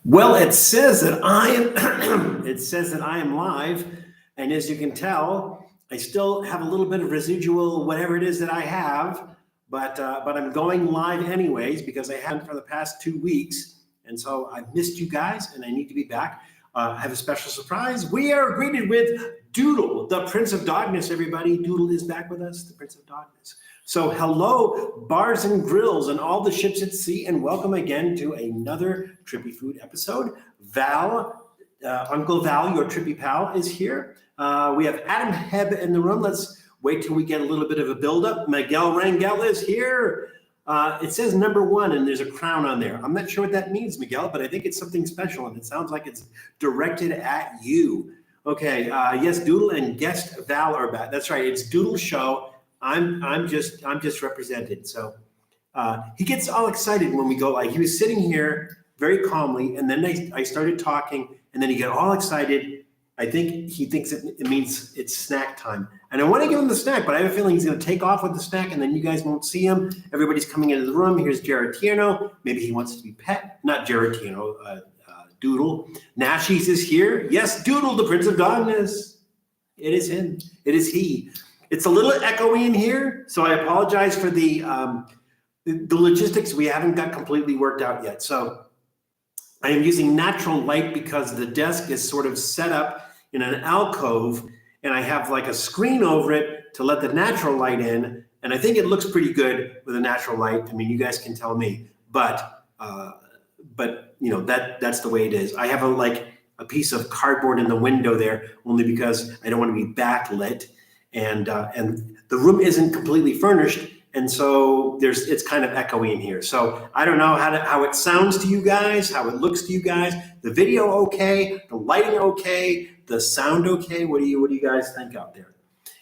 Well, it says that I am it says that I am live, and as you can tell, I still have a little bit of residual whatever it is that I have, but I'm going live anyways because I haven't for the past 2 weeks, and so I've missed you guys, and I need to be back. I have a special surprise. We are greeted with Doodle, the Prince of Darkness. Everybody, Doodle is back with us, the Prince of Darkness. So hello, bars and grills and all the ships at sea, and welcome again to another Trippy Food episode. Uncle Val, your Trippy pal, is here. We have Adam Heb in the room. Let's wait till we get a little bit of a buildup. Miguel Rangel is here. It says #1 and there's a crown on there. I'm not sure what that means, Miguel, but I think it's something special and it sounds like it's directed at you. Okay, yes, Doodle and guest Val are back. That's right, it's Doodle's show. I'm just represented. So he gets all excited when we go. Like he was sitting here very calmly, and then I started talking, and then he got all excited. I think he thinks it means it's snack time, and I want to give him the snack, but I have a feeling he's going to take off with the snack, and then you guys won't see him. Everybody's coming into the room. Here's Geratino. Maybe he wants to be pet. Not Geratino. Doodle. Nashies is here. Yes, Doodle, the Prince of Darkness. It is him. It is he. It's a little echoey in here, so I apologize for the logistics. We haven't got completely worked out yet. So I am using natural light because the desk is sort of set up in an alcove, and I have like a screen over it to let the natural light in, and I think it looks pretty good with a natural light. I mean, you guys can tell me, but you know that's the way it is. I have a piece of cardboard in the window there only because I don't want to be backlit. And the room isn't completely furnished, and so it's kind of echoey in here. So I don't know how it sounds to you guys, how it looks to you guys. The video okay, the lighting okay, the sound okay. What do you guys think out there?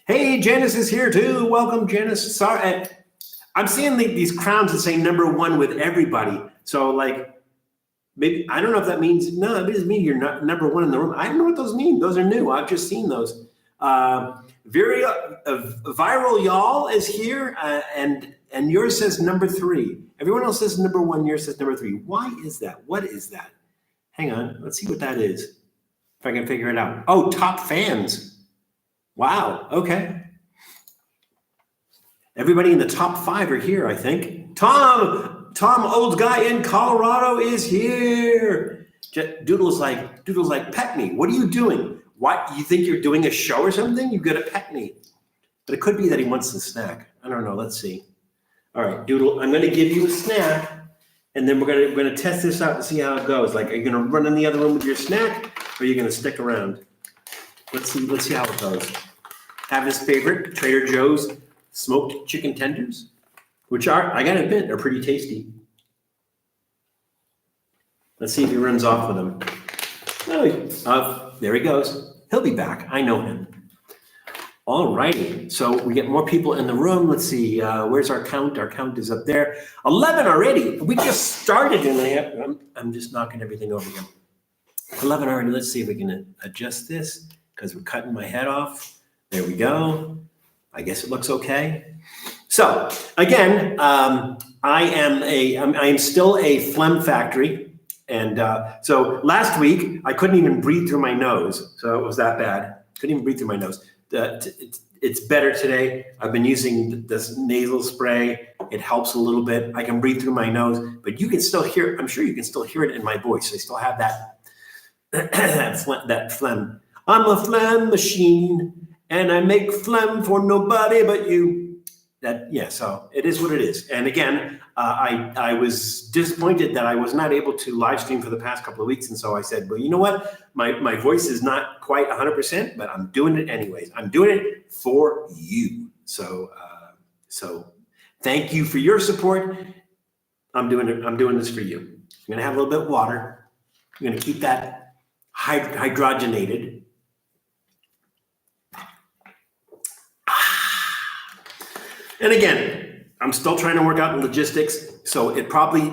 Hey, Janice is here too. Welcome, Janice. Sorry, I'm seeing these crowns that say #1 with everybody. So like maybe I don't know if that means it doesn't mean you're not #1 in the room. I don't know what those mean. Those are new. I've just seen those. Viral y'all is here, and yours says #3. Everyone else says #1. Yours says #3. Why is that? What is that? Hang on, let's see what that is. If I can figure it out. Oh, top fans. Wow. Okay. Everybody in the top 5 are here, I think. Tom, old guy in Colorado is here. Doodle's like, pet me. What are you doing? What, you think you're doing a show or something? You got to pet me. But it could be that he wants the snack. I don't know. Let's see. All right, Doodle, I'm going to give you a snack, and then we're going to test this out and see how it goes. Like, are you going to run in the other room with your snack, or are you going to stick around? Let's see how it goes. Have his favorite, Trader Joe's smoked chicken tenders, which are, I got to admit, are pretty tasty. Let's see if he runs off with them. Oh, there he goes. He'll be back. I know him. All righty. So we get more people in the room. Let's see. Where's our count? Our count is up there. 11 already. We just started, and I'm just knocking everything over here. 11 already. Let's see if we can adjust this because we're cutting my head off. There we go. I guess it looks okay. So again, I am still a phlegm factory. And so last week, I couldn't even breathe through my nose. So it was that bad. Couldn't even breathe through my nose. It's better today. I've been using this nasal spray. It helps a little bit. I can breathe through my nose, but you can still hear, I'm sure you can still hear it in my voice. I still have that, that phlegm. I'm a phlegm machine, and I make phlegm for nobody but you. So it is what it is. And again, I was disappointed that I was not able to live stream for the past couple of weeks. And so I said, well, you know what? My voice is not quite 100%, but I'm doing it anyways. I'm doing it for you. So thank you for your support. I'm doing this for you. I'm going to have a little bit of water. I'm going to keep that hydrogenated. And again, I'm still trying to work out the logistics. So it probably,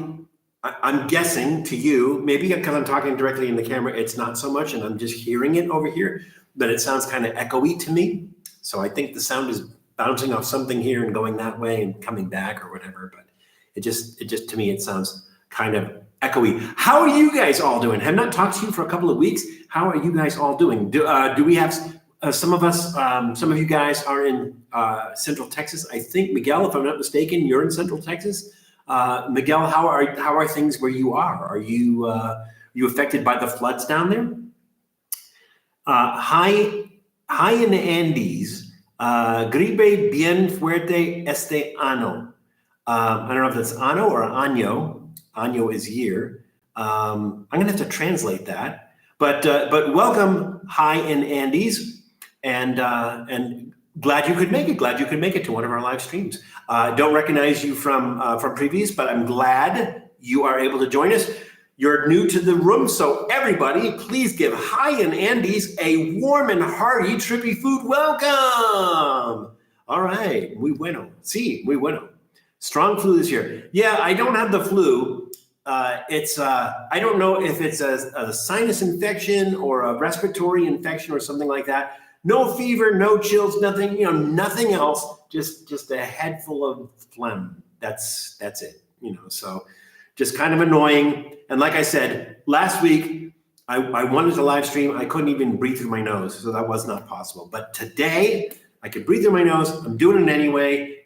I'm guessing to you, maybe because I'm talking directly in the camera, it's not so much, and I'm just hearing it over here, but it sounds kind of echoey to me. So I think the sound is bouncing off something here and going that way and coming back or whatever. But it just to me, it sounds kind of echoey. How are you guys all doing? Have not talked to you for a couple of weeks. How are you guys all doing? Do we have some of you guys are in Central Texas? I think, Miguel, if I'm not mistaken, you're in Central Texas. Miguel, how are things where you are? Are you affected by the floods down there? High in the Andes, gripe bien fuerte este año. I don't know if that's ano or año. Año is year. I'm gonna have to translate that. But welcome, high in Andes, and glad you could make it. Glad you could make it to one of our live streams. Don't recognize you from previous, but I'm glad you are able to join us. You're new to the room, so everybody, please give High in Andes a warm and hearty Trippy Food welcome. All right, muy bueno. Sí, muy bueno. Strong flu this year. Yeah, I don't have the flu. I don't know if it's a sinus infection or a respiratory infection or something like that. No fever, no chills, nothing, nothing else. Just a head full of phlegm. That's it. So just kind of annoying. And like I said, last week, I wanted to live stream. I couldn't even breathe through my nose, so that was not possible. But today, I could breathe through my nose. I'm doing it anyway.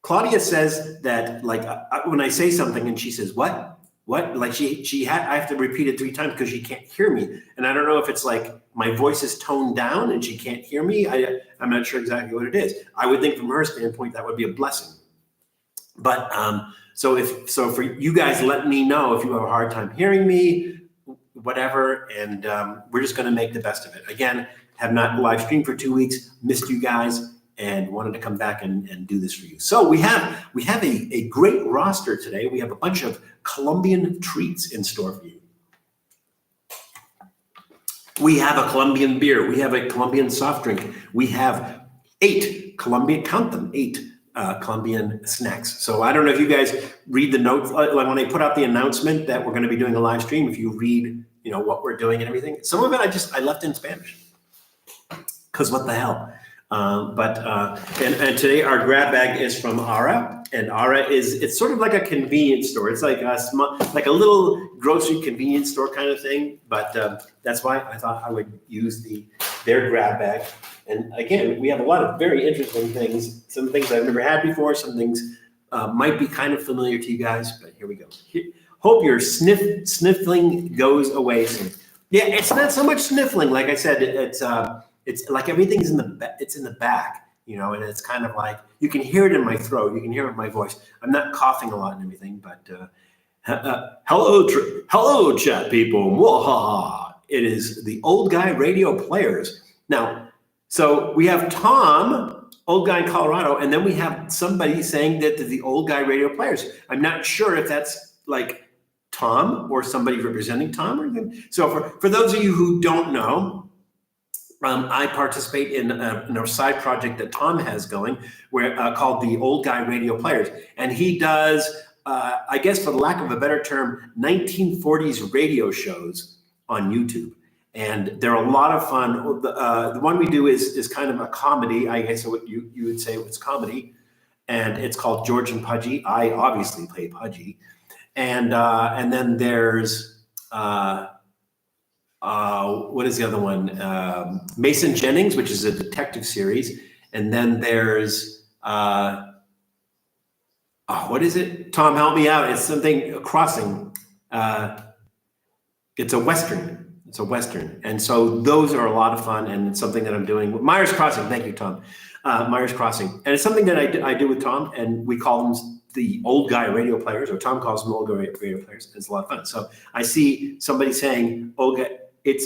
Claudia says that, when I say something and she says, what? Like I have to repeat it 3 times because she can't hear me. And I don't know if it's like my voice is toned down and she can't hear me. I'm not sure exactly what it is. I would think from her standpoint, that would be a blessing. But so for you guys, let me know if you have a hard time hearing me, whatever, and we're just going to make the best of it. Again, have not live streamed for 2 weeks, missed you guys, and wanted to come back and do this for you. So we have a great roster today. We have a bunch of Colombian treats in store for you. We have a Colombian beer. We have a Colombian soft drink. We have 8 Colombian, count them, 8 Colombian snacks. So I don't know if you guys read the notes, like when I put out the announcement that we're going to be doing a live stream, if you read, what we're doing and everything. Some of it I left in Spanish because what the hell. And today our grab bag is from Ara, and Ara it's sort of like a convenience store. It's like a little grocery convenience store kind of thing. But that's why I thought I would use their grab bag. And again, we have a lot of very interesting things. Some things I've never had before. Some things might be kind of familiar to you guys. But here we go. Hope your sniffling goes away soon. Yeah, it's not so much sniffling. Like I said, it's like everything's in the back, and it's kind of like you can hear it in my throat. You can hear it in my voice. I'm not coughing a lot and everything, but hello, chat people. Mwahaha. It is the Old Guy Radio Players. Now, so we have Tom, Old Guy in Colorado, and then we have somebody saying that the Old Guy Radio Players. I'm not sure if that's like Tom or somebody representing Tom or them. So for those of you who don't know, I participate in a side project that Tom has going, called the Old Guy Radio Players, and he does, I guess, for the lack of a better term, 1940s radio shows on YouTube, and they're a lot of fun. The one we do is kind of a comedy. I guess what you would say it's comedy, and it's called George and Pudgy. I obviously play Pudgy, and then there's. What is the other one? Mason Jennings, which is a detective series. And then there's, what is it? Tom, help me out. It's something crossing. It's a Western. It's a Western. And so those are a lot of fun, and it's something that I'm doing. Myers Crossing. Thank you, Tom. Myers Crossing. And it's something that I do with Tom, and we call them the Old Guy Radio Players, or Tom calls them Old Guy Radio Players. It's a lot of fun. So I see somebody saying, Old Guy. It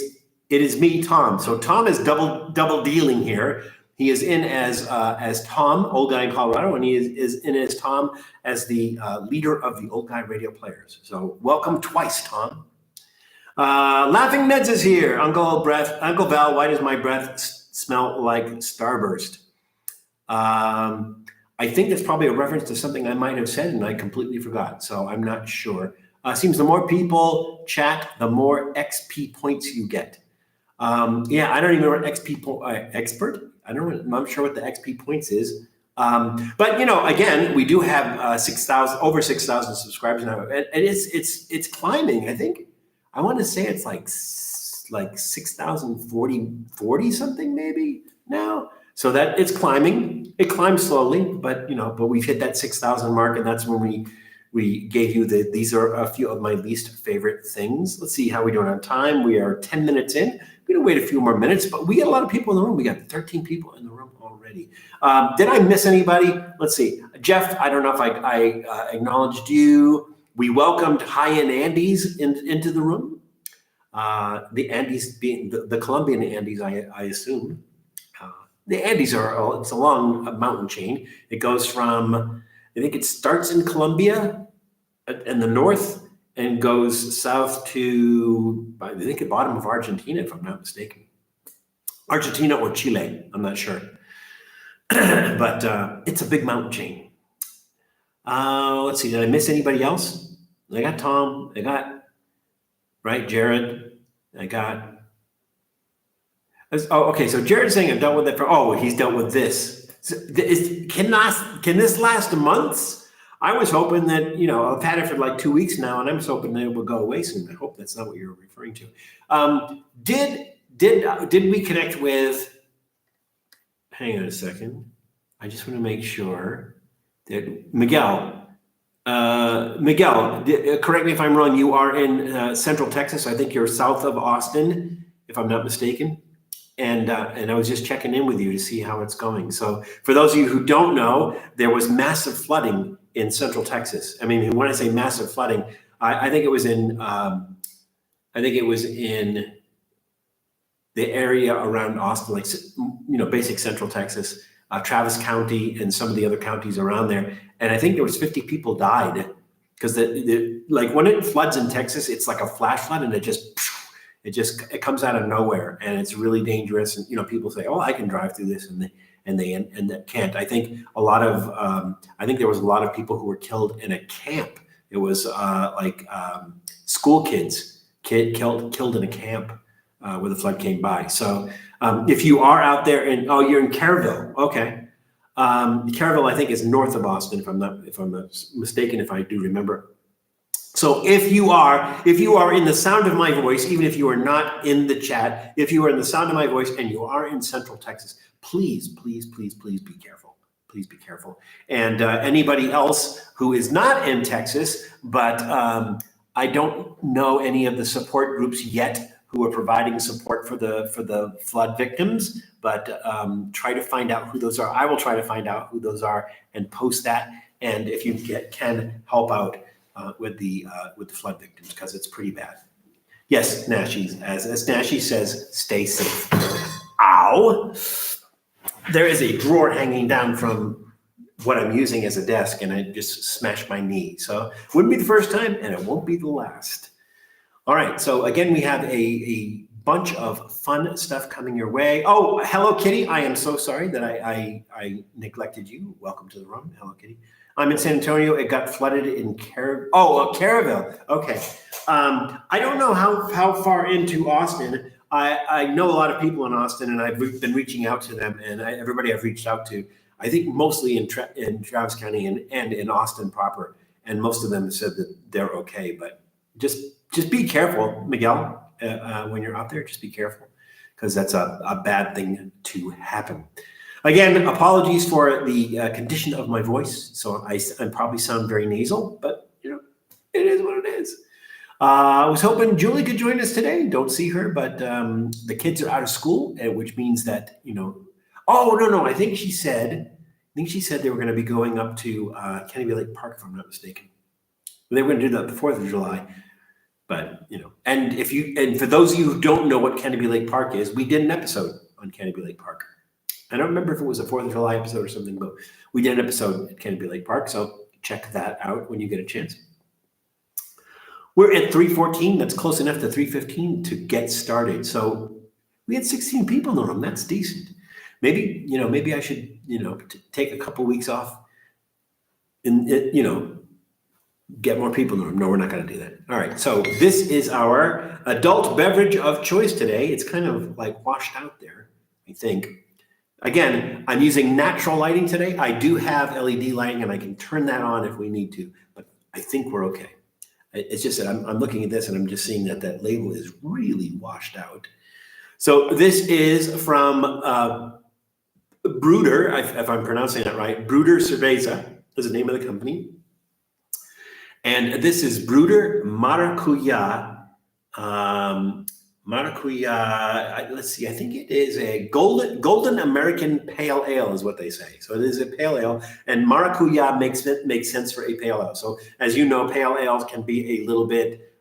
is me, Tom. So Tom is double dealing here. He is in as Tom, Old Guy in Colorado, and he is in as Tom as the leader of the Old Guy Radio Players. So welcome twice, Tom. Laughing Neds is here. Uncle Val, why does my breath smell like Starburst? I think that's probably a reference to something I might have said and I completely forgot. So I'm not sure. Seems the more people chat, the more XP points you get. Yeah, I don't even know what XP expert. I'm not sure what the XP points is. But again, we do have 6,000 over 6,000 subscribers now, and it's climbing. I think I want to say it's like 6,040 something maybe now. So that it's climbing. It climbs slowly, but we've hit that 6,000 mark, and that's when we gave you these are a few of my least favorite things. Let's see how we're doing on time. We are 10 minutes in. We're gonna wait a few more minutes, but we got a lot of people in the room. We got 13 people in the room already. Did I miss anybody? Let's see. Jeff, I don't know if I acknowledged you. We welcomed High-End Andes into the room. The Andes being the Colombian Andes, I assume. The Andes it's a long mountain chain. It goes from, I think it starts in Colombia in the north and goes south to, I think, the bottom of Argentina, if I'm not mistaken. Argentina or Chile, I'm not sure. But it's a big mountain chain. Let's see, did I miss anybody else? I got Tom, Jared, okay, so Jared's saying I've dealt with it he's dealt with this. So can this last months? I was hoping that, I've had it for like 2 weeks now, and I'm just hoping that it will go away soon. I hope that's not what you're referring to. Did we connect with, hang on a second. I just want to make sure that Miguel, correct me if I'm wrong, you are in Central Texas. I think you're south of Austin, if I'm not mistaken. And I was just checking in with you to see how it's going. So for those of you who don't know, there was massive flooding in Central Texas. I mean, when I say massive flooding, I think it was in the area around Austin, like basic Central Texas, Travis County, and some of the other counties around there. And I think there was 50 people died because like when it floods in Texas, it's like a flash flood, and it comes out of nowhere, and it's really dangerous. And people say, "Oh, I can drive through this," and they can't. I think there was a lot of people who were killed in a camp. It was school kids killed in a camp where the flood came by. So if you are out there you're in Kerrville, okay. Kerrville, I think, is north of Austin, if I'm not mistaken, if I do remember. So if you are in the sound of my voice, even if you are not in the chat, if you are in the sound of my voice and you are in Central Texas, please be careful. Please be careful. And anybody else who is not in Texas, but I don't know any of the support groups yet who are providing support for the flood victims, but try to find out who those are. I will try to find out who those are and post that. And if you can help out with the flood victims, because it's pretty bad. Yes, Nashi, as Nashi says, stay safe. Ow! There is a drawer hanging down from what I'm using as a desk, and I just smashed my knee. So it wouldn't be the first time, and it won't be the last. All right, so again, we have a bunch of fun stuff coming your way. Oh, hello, Kitty. I am so sorry that I neglected you. Welcome to the room. Hello, Kitty. I'm in San Antonio. It got flooded in Kerrville. Okay. I don't know how far into Austin. I know a lot of people in Austin, and I've been reaching out to them, and everybody I've reached out to, I think mostly in Travis County and in Austin proper, and most of them said that they're okay. But just be careful, Miguel, when you're out there. Just be careful, because that's a bad thing to happen. Again, apologies for the condition of my voice. So I probably sound very nasal, but it is what it is. I was hoping Julie could join us today. Don't see her, but the kids are out of school, which means that, oh, no. I think she said they were going to be going up to Kennedy Lake Park, if I'm not mistaken. They were going to do that the 4th of July. But, and for those of you who don't know what Kennedy Lake Park is, we did an episode on Kennedy Lake Park. I don't remember if it was a 4th of July episode or something, but we did an episode at Kennedy Lake Park. So check that out when you get a chance. We're at 3:14. That's close enough to 3:15 to get started. So we had 16 people in the room. That's decent. Maybe I should, take a couple weeks off and, get more people in the room. No, we're not going to do that. All right. So this is our adult beverage of choice today. It's kind of like washed out there, I think. Again, I'm using natural lighting today. I do have LED lighting and I can turn that on if we need to, but I think we're okay. It's just that I'm looking at this and I'm just seeing that that label is really washed out. So this is from Bruder, if I'm pronouncing that right. Bruder Cerveza is the name of the company. And this is Bruder Maracuyá. Maracuyá, let's see, I think it is a golden American pale ale is what they say. So it is a pale ale, and Maracuyá makes sense for a pale ale. So as you know, pale ales can be a little bit,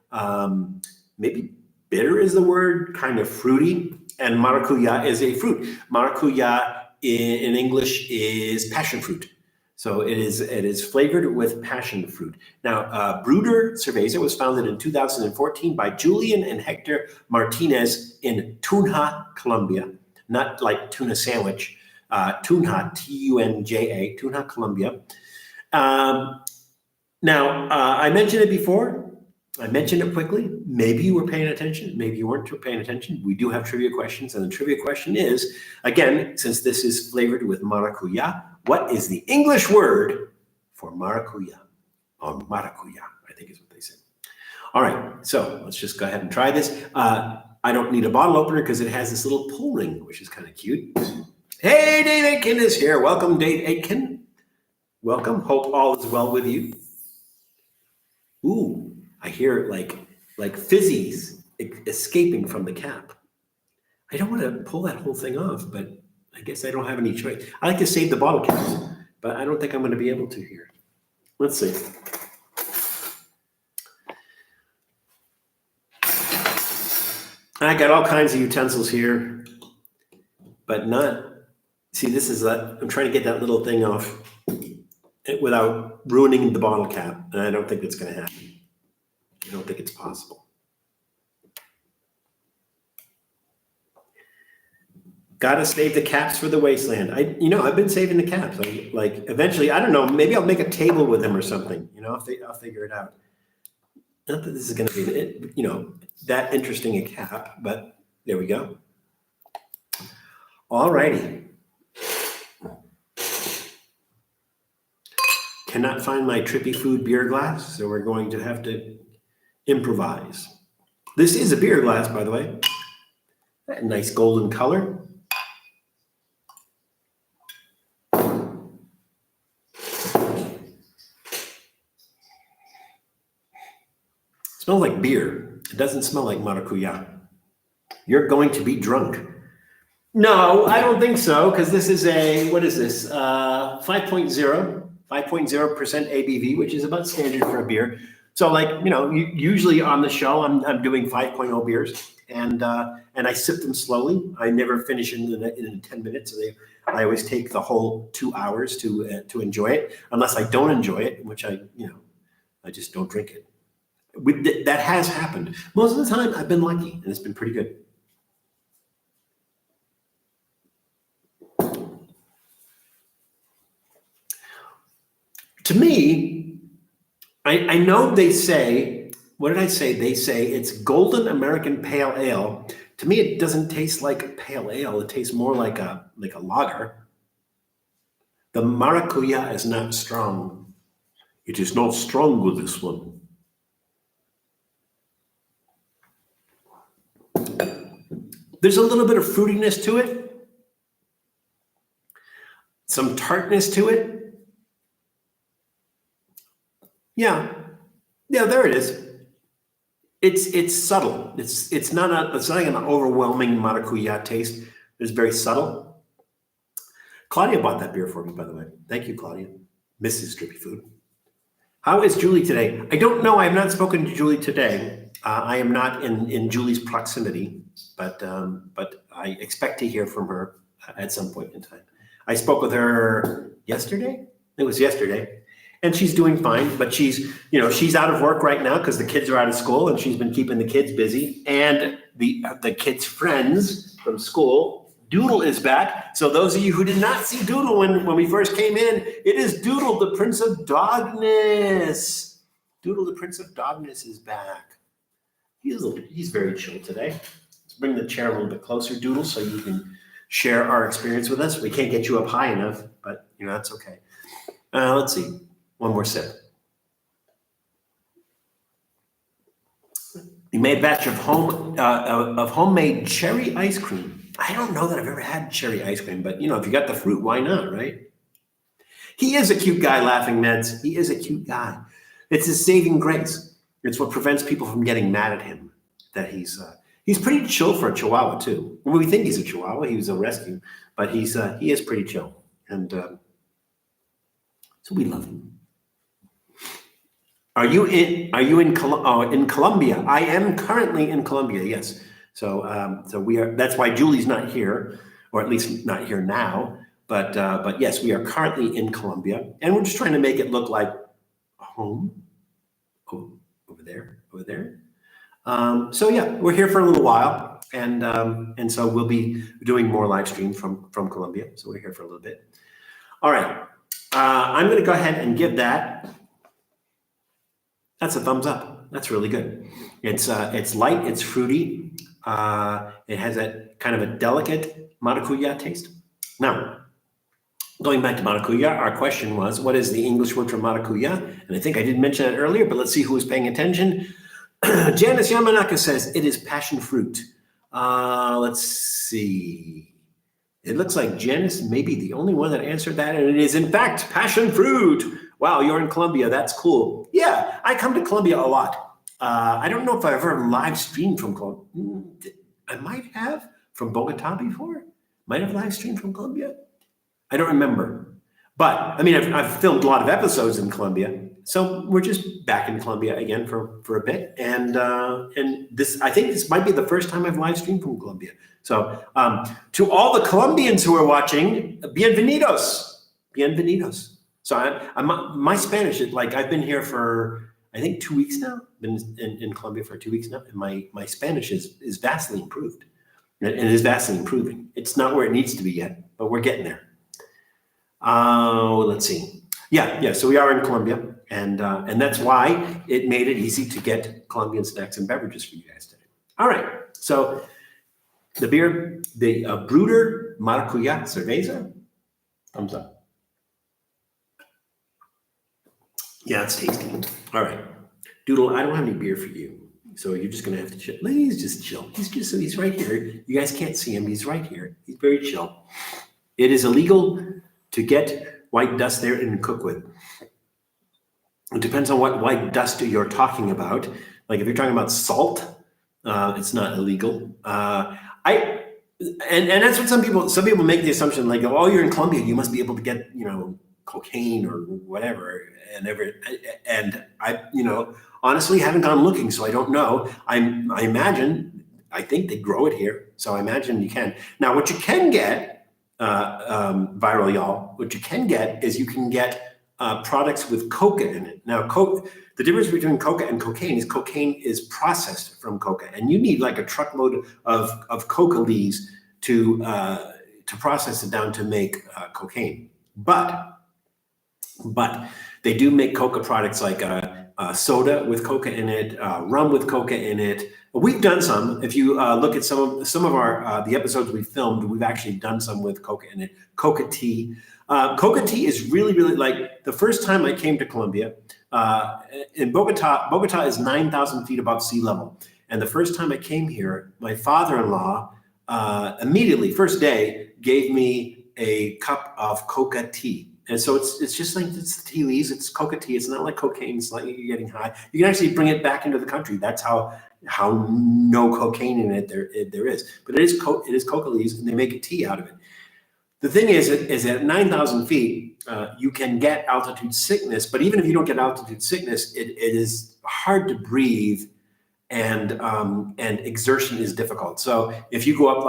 maybe bitter is the word, kind of fruity, and Maracuyá is a fruit. Maracuyá in English is passion fruit. So it is flavored with passion fruit. Now, Bruder Cerveza was founded in 2014 by Julian and Hector Martinez in Tunja, Colombia. Not like tuna sandwich, Tunja, Tunja, Tunja, Colombia. Now, I mentioned it before. I mentioned it quickly. Maybe you were paying attention. Maybe you weren't paying attention. We do have trivia questions. And the trivia question is, again, since this is flavored with maracuyá, what is the English word for maracuyá? Or maracuyá, I think is what they say. All right, so let's just go ahead and try this. I don't need a bottle opener because it has this little pull ring, which is kind of cute. Hey, Dave Aitken is here. Welcome, Dave Aitken. Welcome. Hope all is well with you. Ooh, I hear like fizzies escaping from the cap. I don't want to pull that whole thing off, but I guess I don't have any choice. I like to save the bottle caps, but I don't think I'm going to be able to here. Let's see. I got all kinds of utensils here, but not, see, this is, I'm trying to get that little thing off without ruining the bottle cap, and I don't think it's going to happen. I don't think it's possible. Got to save the caps for the wasteland. I've been saving the caps. Like eventually, I don't know, maybe I'll make a table with them or something. I'll figure it out. Not that this is going to be, that interesting a cap, but there we go. All righty. Cannot find my Trippy Food beer glass, so we're going to have to improvise. This is a beer glass, by the way. That nice golden color. Smells like beer. It doesn't smell like maracuyá. You're going to be drunk. No, I don't think so, because this is what is this? 5.0% ABV, which is about standard for a beer. So usually on the show, I'm doing 5.0 beers, and I sip them slowly. I never finish in 10 minutes. I always take the whole 2 hours to enjoy it, unless I don't enjoy it, which I just don't drink it. That has happened. Most of the time, I've been lucky, and it's been pretty good. To me, I know they say, what did I say? They say it's golden American pale ale. To me, it doesn't taste like pale ale. It tastes more like a lager. The maracuyá is not strong. It is not strong with this one. There's a little bit of fruitiness to it. Some tartness to it. Yeah, there it is. It's subtle. It's not an overwhelming maracuyá taste. It's very subtle. Claudia bought that beer for me, by the way. Thank you, Claudia. Mrs. Trippy Food. How is Julie today? I don't know. I have not spoken to Julie today. I am not in Julie's proximity, but I expect to hear from her at some point in time. I spoke with her yesterday. It was yesterday. And she's doing fine, but she's out of work right now because the kids are out of school, and she's been keeping the kids busy. And the kids' friends from school, Doodle is back. So those of you who did not see Doodle when we first came in, it is Doodle, the Prince of Dogness. Doodle, the Prince of Dogness is back. He's very chill today. Let's bring the chair a little bit closer, Doodle, so you can share our experience with us. We can't get you up high enough, but that's okay. Let's see. One more sip. We made a batch of homemade cherry ice cream. I don't know that I've ever had cherry ice cream, but if you got the fruit, why not, right? He is a cute guy, Laughing Meds. He is a cute guy. It's his saving grace. It's what prevents people from getting mad at him. That he's pretty chill for a Chihuahua too. We think he's a Chihuahua. He was a rescue, but he is pretty chill, and so we love him. Are you in Colombia? I am currently in Colombia. Yes. So we are. That's why Julie's not here, or at least not here now. But yes, we are currently in Colombia, and we're just trying to make it look like home. Oh, over there. So yeah, we're here for a little while, and so we'll be doing more live stream from Colombia. So we're here for a little bit. All right, I'm going to go ahead and give that. That's a thumbs up. That's really good. It's light. It's fruity. It has a kind of a delicate maracuyá taste. Now, going back to maracuyá, our question was, what is the English word for maracuyá? And I think I did mention it earlier, but let's see who was paying attention. Janice Yamanaka says it is passion fruit. Let's see. It looks like Janice may be the only one that answered that, and it is in fact passion fruit. Wow, you're in Colombia. That's cool. Yeah, I come to Colombia a lot. I don't know if I ever live streamed from Colombia. I might have from Bogota before. Might have live streamed from Colombia. I don't remember. But I mean, I've filmed a lot of episodes in Colombia. So we're just back in Colombia again for a bit. And this, I think this might be the first time I've live streamed from Colombia. So to all the Colombians who are watching, bienvenidos. Bienvenidos. So my Spanish is like, I've been here for, I think 2 weeks now. Been in Colombia for 2 weeks now. And my Spanish is vastly improved. And it is vastly improving. It's not where it needs to be yet, but we're getting there. Let's see. Yeah. So we are in Colombia, and that's why it made it easy to get Colombian snacks and beverages for you guys today. All right. So the beer, the Bruder Maracuyá cerveza, thumbs up. Yeah, it's tasty. All right, Doodle, I don't have any beer for you, so you're just gonna have to chill. He's just chill. He's right here. You guys can't see him. He's right here. He's very chill. It is illegal to get white dust there and cook with. It depends on what white dust you're talking about. Like if you're talking about salt, it's not illegal. And that's what some people make the assumption, like, oh, you're in Colombia, you must be able to get, cocaine or whatever, and I, honestly haven't gone looking, so I don't know. I think they grow it here, so I imagine you can. Now, what you can get, viral y'all, what you can get is you can get products with coca in it. Now, the difference between coca and cocaine is processed from coca, and you need like a truckload of coca leaves to process it down to make cocaine. But they do make coca products like soda with coca in it, rum with coca in it. We've done some. If you look at some of our the episodes we filmed, we've actually done some with coca in it. Coca tea. Coca tea is really, really, like, the first time I came to Colombia, in Bogota is 9,000 feet above sea level. And the first time I came here, my father-in-law immediately, first day, gave me a cup of coca tea. And so it's just like, it's the tea leaves, it's coca tea. It's not like cocaine, it's not like you're getting high. You can actually bring it back into the country. That's how no cocaine in it there is. But it is coca leaves, and they make a tea out of it. The thing is at 9,000 feet, you can get altitude sickness, but even if you don't get altitude sickness, it is hard to breathe, and exertion is difficult. So if you go up,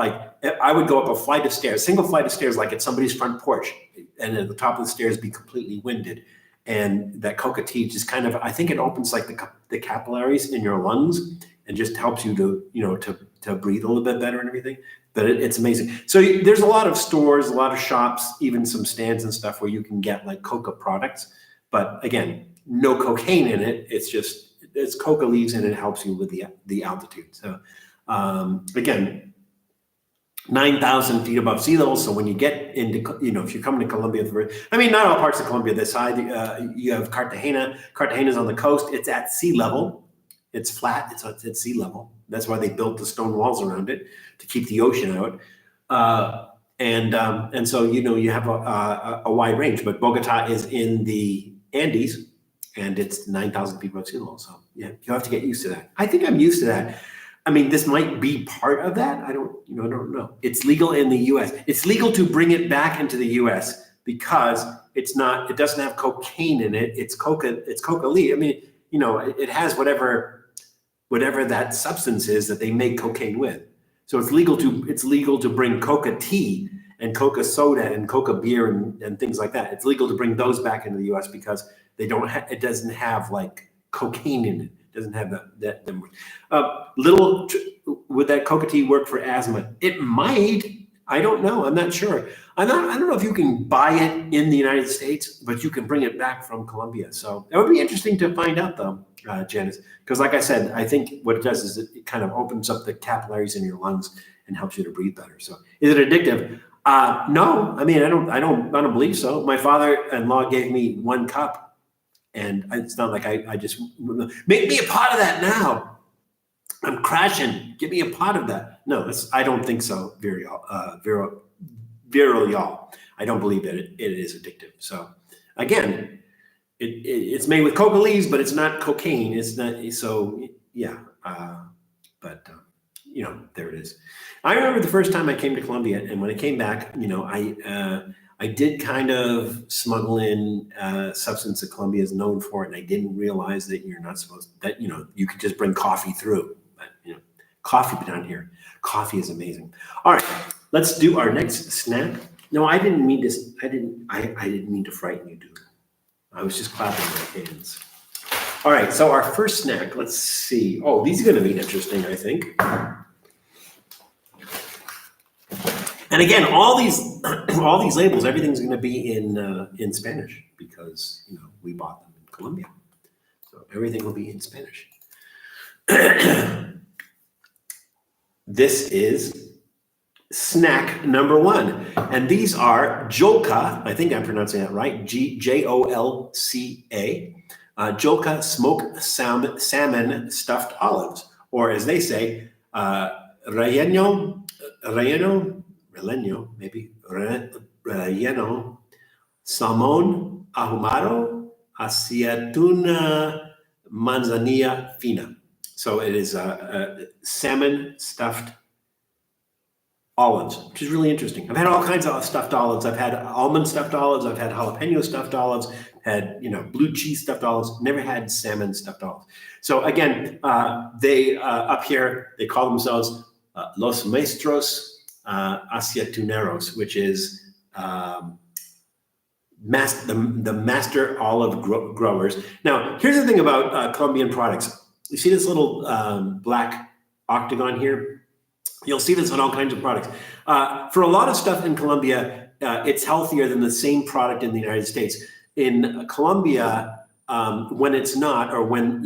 I would go up a flight of stairs, single flight of stairs, like at somebody's front porch, and at the top of the stairs be completely winded. And that coca tea just kind of, I think it opens like the capillaries in your lungs and just helps you to breathe a little bit better and everything. But it's amazing. So there's a lot of stores, a lot of shops, even some stands and stuff where you can get like coca products. But again, no cocaine in it. It's coca leaves, and it helps you with the altitude. So again, 9,000 feet above sea level. So when you get into, if you're coming to Colombia, not all parts of Colombia, this side, you have Cartagena. Cartagena's on the coast. It's at sea level. It's flat. It's at sea level. That's why they built the stone walls around it to keep the ocean out. And so, you have a wide range, but Bogota is in the Andes and it's 9,000 feet above sea level. So yeah, you have to get used to that. I think I'm used to that. This might be part of that. I don't know. It's legal in the US. It's legal to bring it back into the US because it doesn't have cocaine in it. It's coca leaf. It has whatever that substance is that they make cocaine with. So it's legal to bring coca tea and coca soda and coca beer and things like that. It's legal to bring those back into the US because it doesn't have like cocaine in it. Doesn't have that. Would that coca tea work for asthma? It might. I don't know. I'm not sure. I don't know if you can buy it in the United States, but you can bring it back from Colombia. So that would be interesting to find out, though, Janice. Because, like I said, I think what it does is it kind of opens up the capillaries in your lungs and helps you to breathe better. So, is it addictive? No. I don't believe so. My father-in-law gave me 1 cup. And it's not like I just make me a pot of that now. I'm crashing. Give me a pot of that. No, I don't think so. Viral, y'all. I don't believe that it is addictive. So again, it's made with coca leaves, but it's not cocaine. It's not. So yeah. There it is. I remember the first time I came to Colombia, and when I came back, I did kind of smuggle in substance that Colombia is known for, and I didn't realize that you're not supposed that you could just bring coffee through. But coffee down here, coffee is amazing. All right, let's do our next snack. No, I didn't mean this. I didn't mean to frighten you, dude. I was just clapping my hands. All right, so our first snack. Let's see. Oh, these are going to be interesting, I think. And again, all these labels, everything's going to be in Spanish because we bought them in Colombia, so everything will be in Spanish. This is snack number 1, and these are Jolca. I think I'm pronouncing that right. Jolca. Jolca smoked salmon stuffed olives, or as they say, relleno, maybe relleno, salmon ahumado, aceituna manzanilla fina. So it is salmon stuffed olives, which is really interesting. I've had all kinds of stuffed olives. I've had almond stuffed olives. I've had jalapeno stuffed olives. Had blue cheese stuffed olives. Never had salmon stuffed olives. So again, they up here they call themselves Los Maestros Aceituneros, which is the master olive growers. Now, here's the thing about Colombian products. You see this little black octagon here? You'll see this on all kinds of products. For a lot of stuff in Colombia, it's healthier than the same product in the United States. In Colombia, when it's not, or when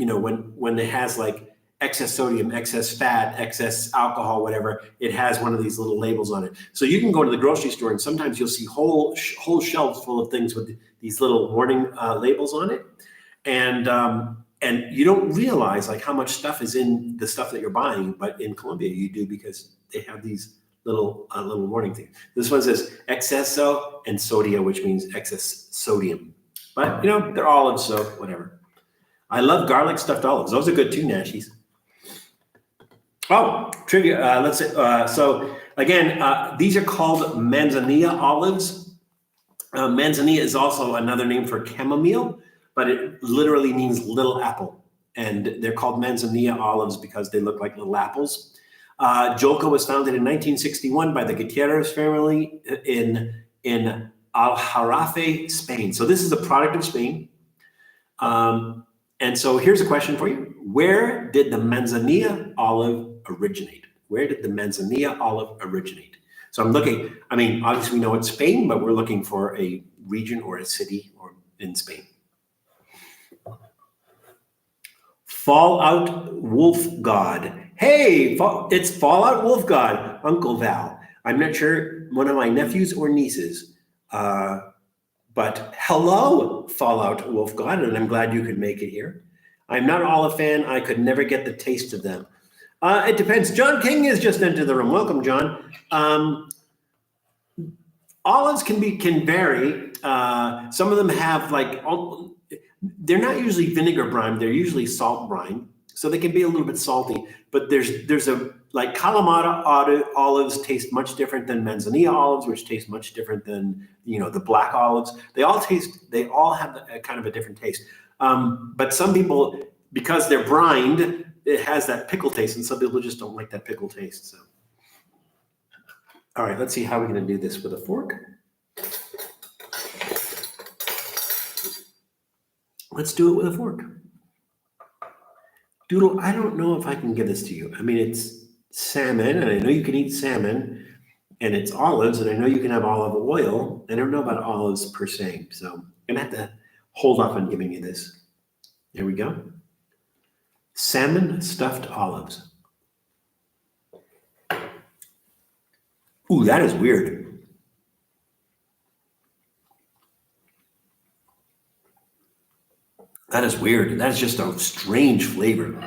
it has like excess sodium, excess fat, excess alcohol, whatever, it has one of these little labels on it. So you can go to the grocery store and sometimes you'll see whole shelves full of things with these little warning labels on it. And you don't realize like how much stuff is in the stuff that you're buying, but in Colombia you do because they have these little warning things. This one says exceso and sodia, which means excess sodium. But they're olives, so whatever. I love garlic stuffed olives. Those are good too, Nashies. Oh, trivia. Let's say, so again, these are called manzanilla olives. Manzanilla is also another name for chamomile, but it literally means little apple. And they're called manzanilla olives because they look like little apples. Jolca was founded in 1961 by the Gutierrez family in Aljarafe, Spain. So this is a product of Spain. And so here's a question for you. Where did the manzanilla olive originate? Where did the manzanilla olive originate? So I'm looking, obviously we know it's Spain, but we're looking for a region or a city or in Spain. Fallout Wolf God. Hey, it's Fallout Wolf God, Uncle Val. I'm not sure, one of my nephews or nieces. But hello, Fallout Wolf God, and I'm glad you could make it here. I'm not olive fan. I could never get the taste of them. It depends. John King has just entered the room. Welcome, John. Olives can vary. Some of them have they're not usually vinegar brine. They're usually salt brine, so they can be a little bit salty. But there's like Kalamata olives taste much different than manzanilla olives, which taste much different than the black olives. They all have a kind of a different taste. But some people, because they're brined, it has that pickle taste, and some people just don't like that pickle taste. So, all right, let's see how we're going to do this with a fork. Let's do it with a fork. Doodle, I don't know if I can give this to you. I mean, it's salmon, and I know you can eat salmon, and it's olives, and I know you can have olive oil. I don't know about olives per se, so I'm going to have to hold off on giving you this. Here we go. Salmon stuffed olives. Ooh, that is weird. That is weird. That is just a strange flavor.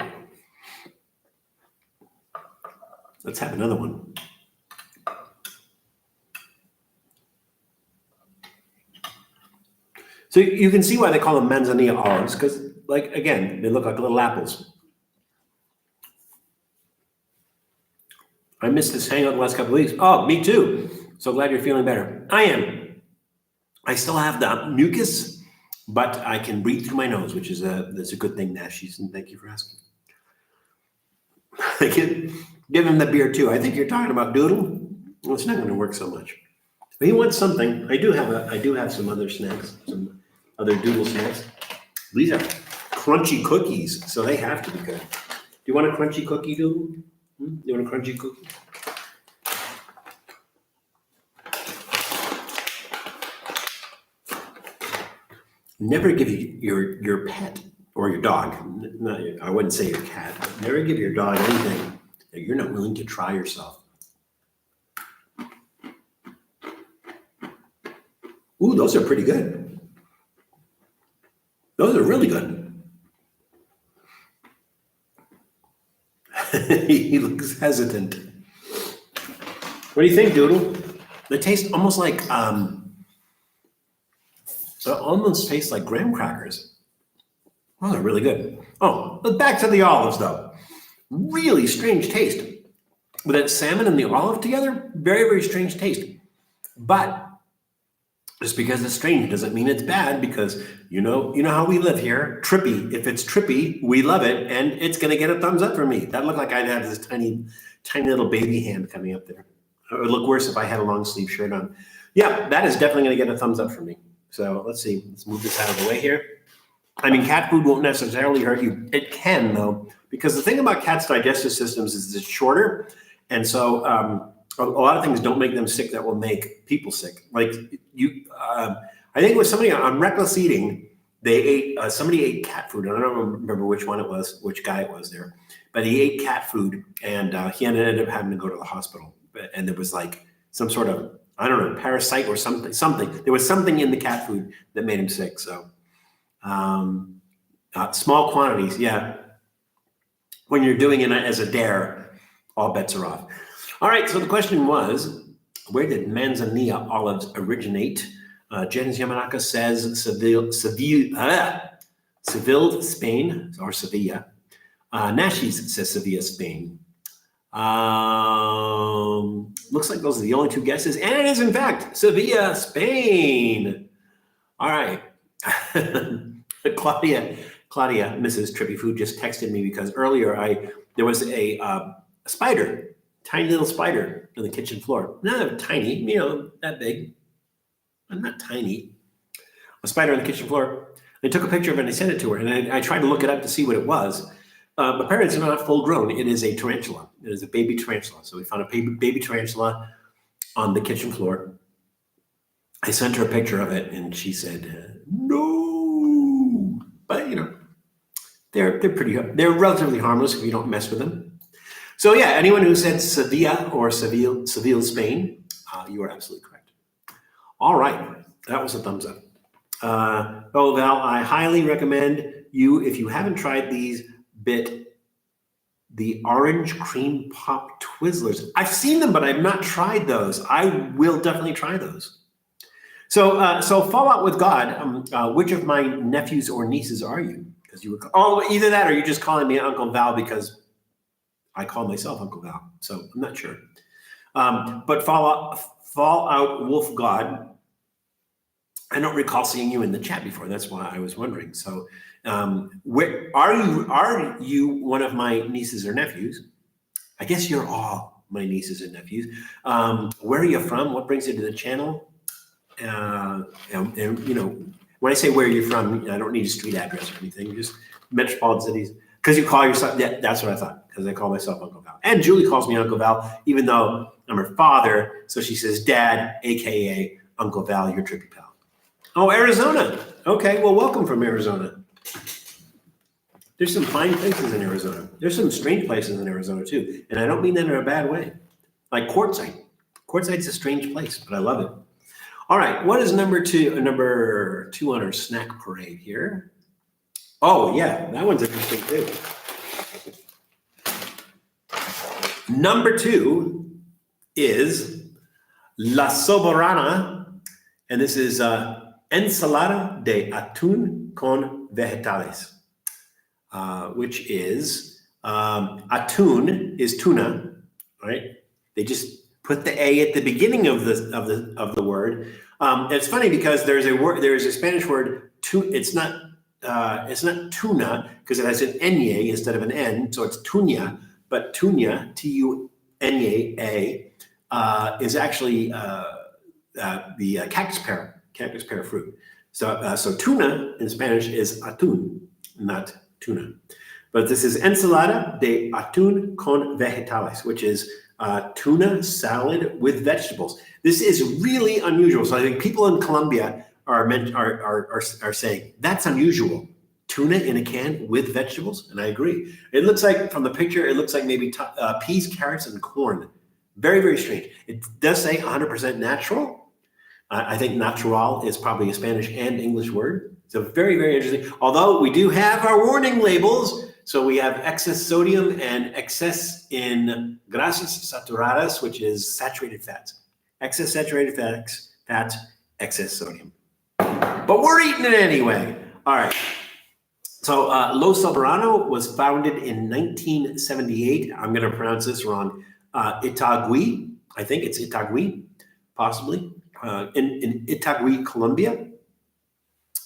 Let's have another one. So you can see why they call them manzanilla olives, because, again, they look like little apples. I missed this hangout the last couple of weeks. Oh, me too. So glad you're feeling better. I am. I still have the mucus, but I can breathe through my nose, which is that's a good thing, Nashies, and thank you for asking. Give him the beer too. I think you're talking about Doodle. Well, it's not going to work so much. But he wants something. I do have some other snacks, some other Doodle snacks. These are crunchy cookies, so they have to be good. Do you want a crunchy cookie, Doodle? You want a crunchy cookie? Never give your pet or your dog, I wouldn't say your cat, but never give your dog anything that you're not willing to try yourself. Ooh, those are pretty good. Those are really good. He looks hesitant. What do you think, Doodle? They taste almost like almost tastes like graham crackers. Oh, they're really good. Oh, but back to the olives, though. Really strange taste. With that salmon and the olive together, very, very strange taste. But just because it's strange doesn't mean it's bad, because you know how we live here. Trippy. If it's trippy, we love it, and it's going to get a thumbs up from me. That looked like I'd have this tiny, tiny little baby hand coming up there. It would look worse if I had a long sleeve shirt on. Yeah, that is definitely going to get a thumbs up from me. So let's see. Let's move this out of the way here. I mean, cat food won't necessarily hurt you. It can, though, because the thing about cats' digestive systems is it's shorter. And so a lot of things don't make them sick that will make people sick. Like I think it was somebody on Reckless Eating, somebody ate cat food. And I don't remember which one it was, which guy it was there. But he ate cat food, and he ended up having to go to the hospital. And there was like some sort of, I don't know, parasite or something. There was something in the cat food that made him sick. So small quantities, yeah. When you're doing it as a dare, all bets are off. All right, so the question was, where did manzanilla olives originate? Jens Yamanaka says Seville, Spain, or Sevilla. Nashis says Sevilla, Spain. Looks like those are the only two guesses, and it is in fact Sevilla, Spain. All right. Claudia, Mrs. Trippy Food, just texted me because earlier there was a spider, tiny little spider on the kitchen floor. Not tiny, that big. I'm not tiny. A spider on the kitchen floor. I took a picture of it and I sent it to her, and I tried to look it up to see what it was. Apparently it's not full grown. It is a tarantula. It is a baby tarantula. So we found a baby tarantula on the kitchen floor. I sent her a picture of it, and she said, no. But, they're relatively harmless if you don't mess with them. So yeah, anyone who said Sevilla or Seville, Spain, you are absolutely correct. All right, that was a thumbs up. Oh, Val, I highly recommend you, if you haven't tried these, the orange cream pop Twizzlers. I've seen them, but I've not tried those. I will definitely try those. So, Fallout with God, which of my nephews or nieces are you? Because you were, either that or you're just calling me Uncle Val because I call myself Uncle Val. So I'm not sure. But Fallout Wolf God, I don't recall seeing you in the chat before. That's why I was wondering. So, where are you one of my nieces or nephews? I guess you're all my nieces and nephews. Where are you from? What brings you to the channel? And you know, when I say where you're from, I don't need a street address or anything. Just metropolitan cities. Because you call yourself, yeah, that's what I thought. Because I call myself Uncle Val. And Julie calls me Uncle Val, even though I'm her father. So she says, Dad, AKA Uncle Val, your trippy pal. Oh, Arizona. Okay, well, welcome from Arizona. There's some fine places in Arizona. There's some strange places in Arizona too. And I don't mean that in a bad way. Like Quartzsite. Quartzsite's a strange place, but I love it. All right, what is number two on our snack parade here? Oh yeah, that one's interesting too. Number 2 is La Soberana, and this is ensalada de atún con vegetales, which is atún is tuna, right? They just put the A at the beginning of the word. It's funny because there's a Spanish word. It's not tuna because it has an N instead of an N, so it's tuña. But tuña, T-U-N-A, is actually the cactus pear fruit. So tuna in Spanish is atún, not tuna. But this is ensalada de atún con vegetales, which is tuna salad with vegetables. This is really unusual. So I think people in Colombia are saying that's unusual. Tuna in a can with vegetables, and I agree. It looks like, from the picture, it looks like maybe peas, carrots, and corn. Very, very strange. It does say 100% natural. I think natural is probably a Spanish and English word. So very, very interesting. Although we do have our warning labels. So we have excess sodium and excess in grasas saturadas, which is saturated fats. Excess saturated fats, excess sodium. But we're eating it anyway. All right. So Lo Soberano was founded in 1978. I'm going to pronounce this wrong. Itagüí, I think it's Itagüí, possibly, in Itagüí, Colombia.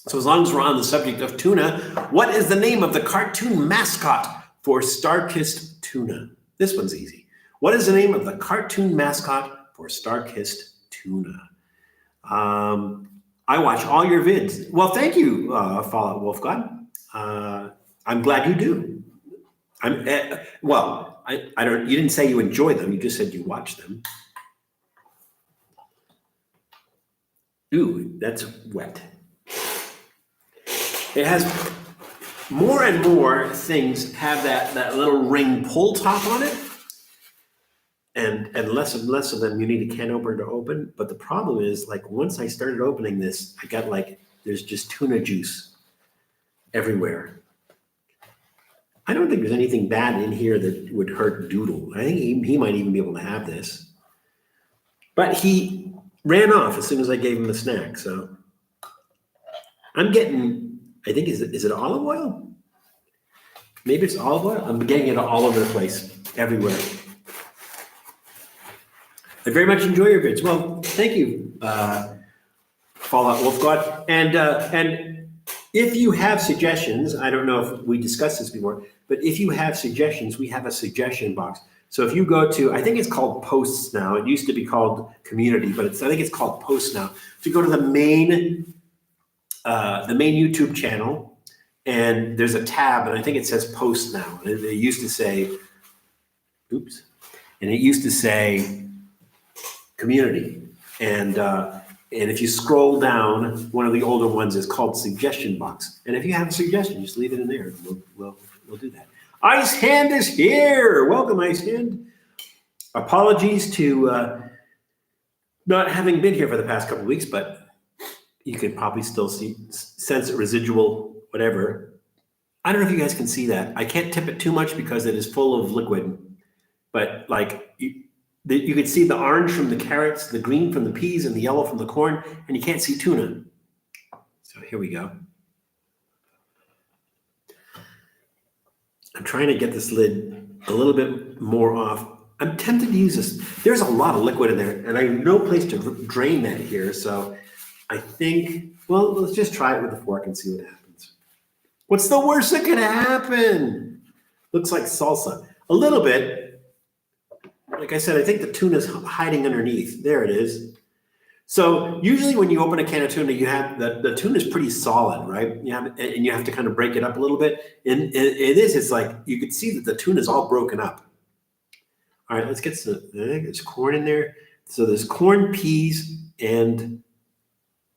So as long as we're on the subject of tuna, what is the name of the cartoon mascot for Star-Kissed Tuna? This one's easy. What is the name of the cartoon mascot for Star-Kissed Tuna? I watch all your vids. Well, thank you, Fallout Wolf God. I'm glad you do. I don't. You didn't say you enjoy them. You just said you watch them. Ooh, that's wet. It has more and more things have that little ring pull top on it, and less and less of them you need a can opener to open. But the problem is, like, once I started opening this, I got there's just tuna juice everywhere. I don't think there's anything bad in here that would hurt Doodle. I think he might even be able to have this. But he ran off as soon as I gave him the snack. So I'm getting, I think, is it olive oil? Maybe it's olive oil. I'm getting it all over the place, everywhere. I very much enjoy your vids. Well, thank you, Fallout Wolf God. And if you have suggestions, I don't know if we discussed this before, but if you have suggestions, we have a suggestion box. So if you go to, I think it's called Posts now. It used to be called Community, but I think it's called Posts now. So you go to the main YouTube channel, and there's a tab, and I think it says Posts now. And it used to say, oops, and it used to say Community. And if you scroll down, one of the older ones is called Suggestion Box. And if you have a suggestion, just leave it in there. We'll do that. Ice Hand is here. Welcome, Ice Hand. Apologies to not having been here for the past couple of weeks, but you can probably still sense a residual whatever. I don't know if you guys can see that. I can't tip it too much because it is full of liquid, but like you can see the orange from the carrots, the green from the peas, and the yellow from the corn, and you can't see tuna. So here we go. I'm trying to get this lid a little bit more off. I'm tempted to use this. There's a lot of liquid in there, and I have no place to drain that here. So I think, well, let's just try it with a fork and see what happens. What's the worst that could happen? Looks like salsa. A little bit. Like I said, I think the tuna's hiding underneath. There it is. So usually when you open a can of tuna, you have the tuna is pretty solid, right? And you have to kind of break it up a little bit. And it's like you can see that the tuna is all broken up. All right, let's get some. There's corn in there. So there's corn, peas, and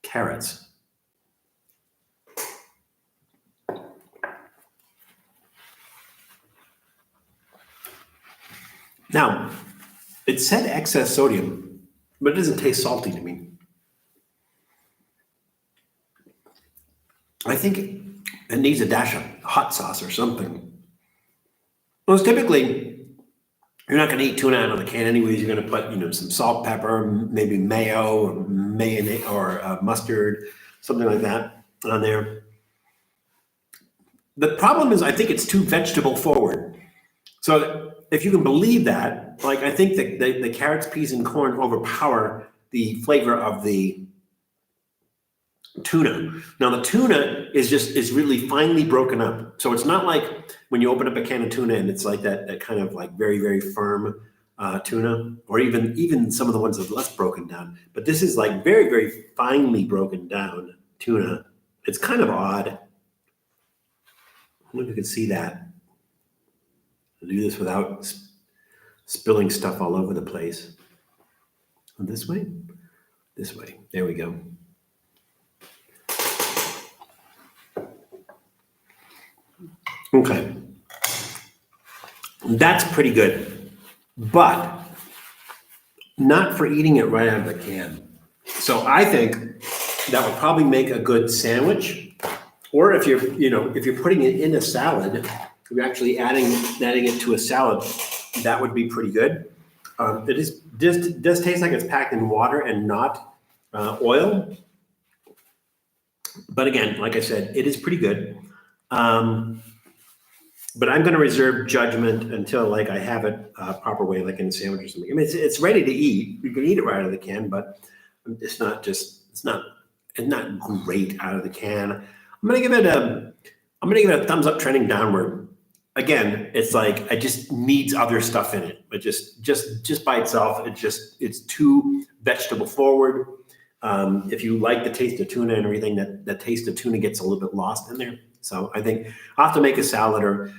carrots. Now, it said excess sodium, but it doesn't taste salty to me. I think it needs a dash of hot sauce or something. Well, typically, you're not going to eat tuna out of the can anyways. You're going to put, some salt, pepper, maybe mayo, or mayonnaise, or mustard, something like that on there. The problem is, I think it's too vegetable forward. So if you can believe that, like I think that the carrots, peas, and corn overpower the flavor of the tuna. Now the tuna is really finely broken up. So it's not like when you open up a can of tuna and it's like that kind of like very, very firm tuna, or even some of the ones that are less broken down. But this is like very, very finely broken down tuna. It's kind of odd. I don't know if you can see that. I'll do this without spilling stuff all over the place. This way? This way. There we go. Okay. That's pretty good, but not for eating it right out of the can. So I think that would probably make a good sandwich, or if you're putting it in a salad, if you're actually adding it to a salad, that would be pretty good. It does taste like it's packed in water and not oil. But again, like I said, it is pretty good. But I'm going to reserve judgment until like I have it proper way, like in a sandwich or something. I mean, it's ready to eat. You can eat it right out of the can, but it's not great out of the can. I'm going to give it a thumbs up, trending downward. Again, it's like it just needs other stuff in it, but just by itself, it's too vegetable forward. If you like the taste of tuna and everything, that taste of tuna gets a little bit lost in there. So I think I'll have to make a salad or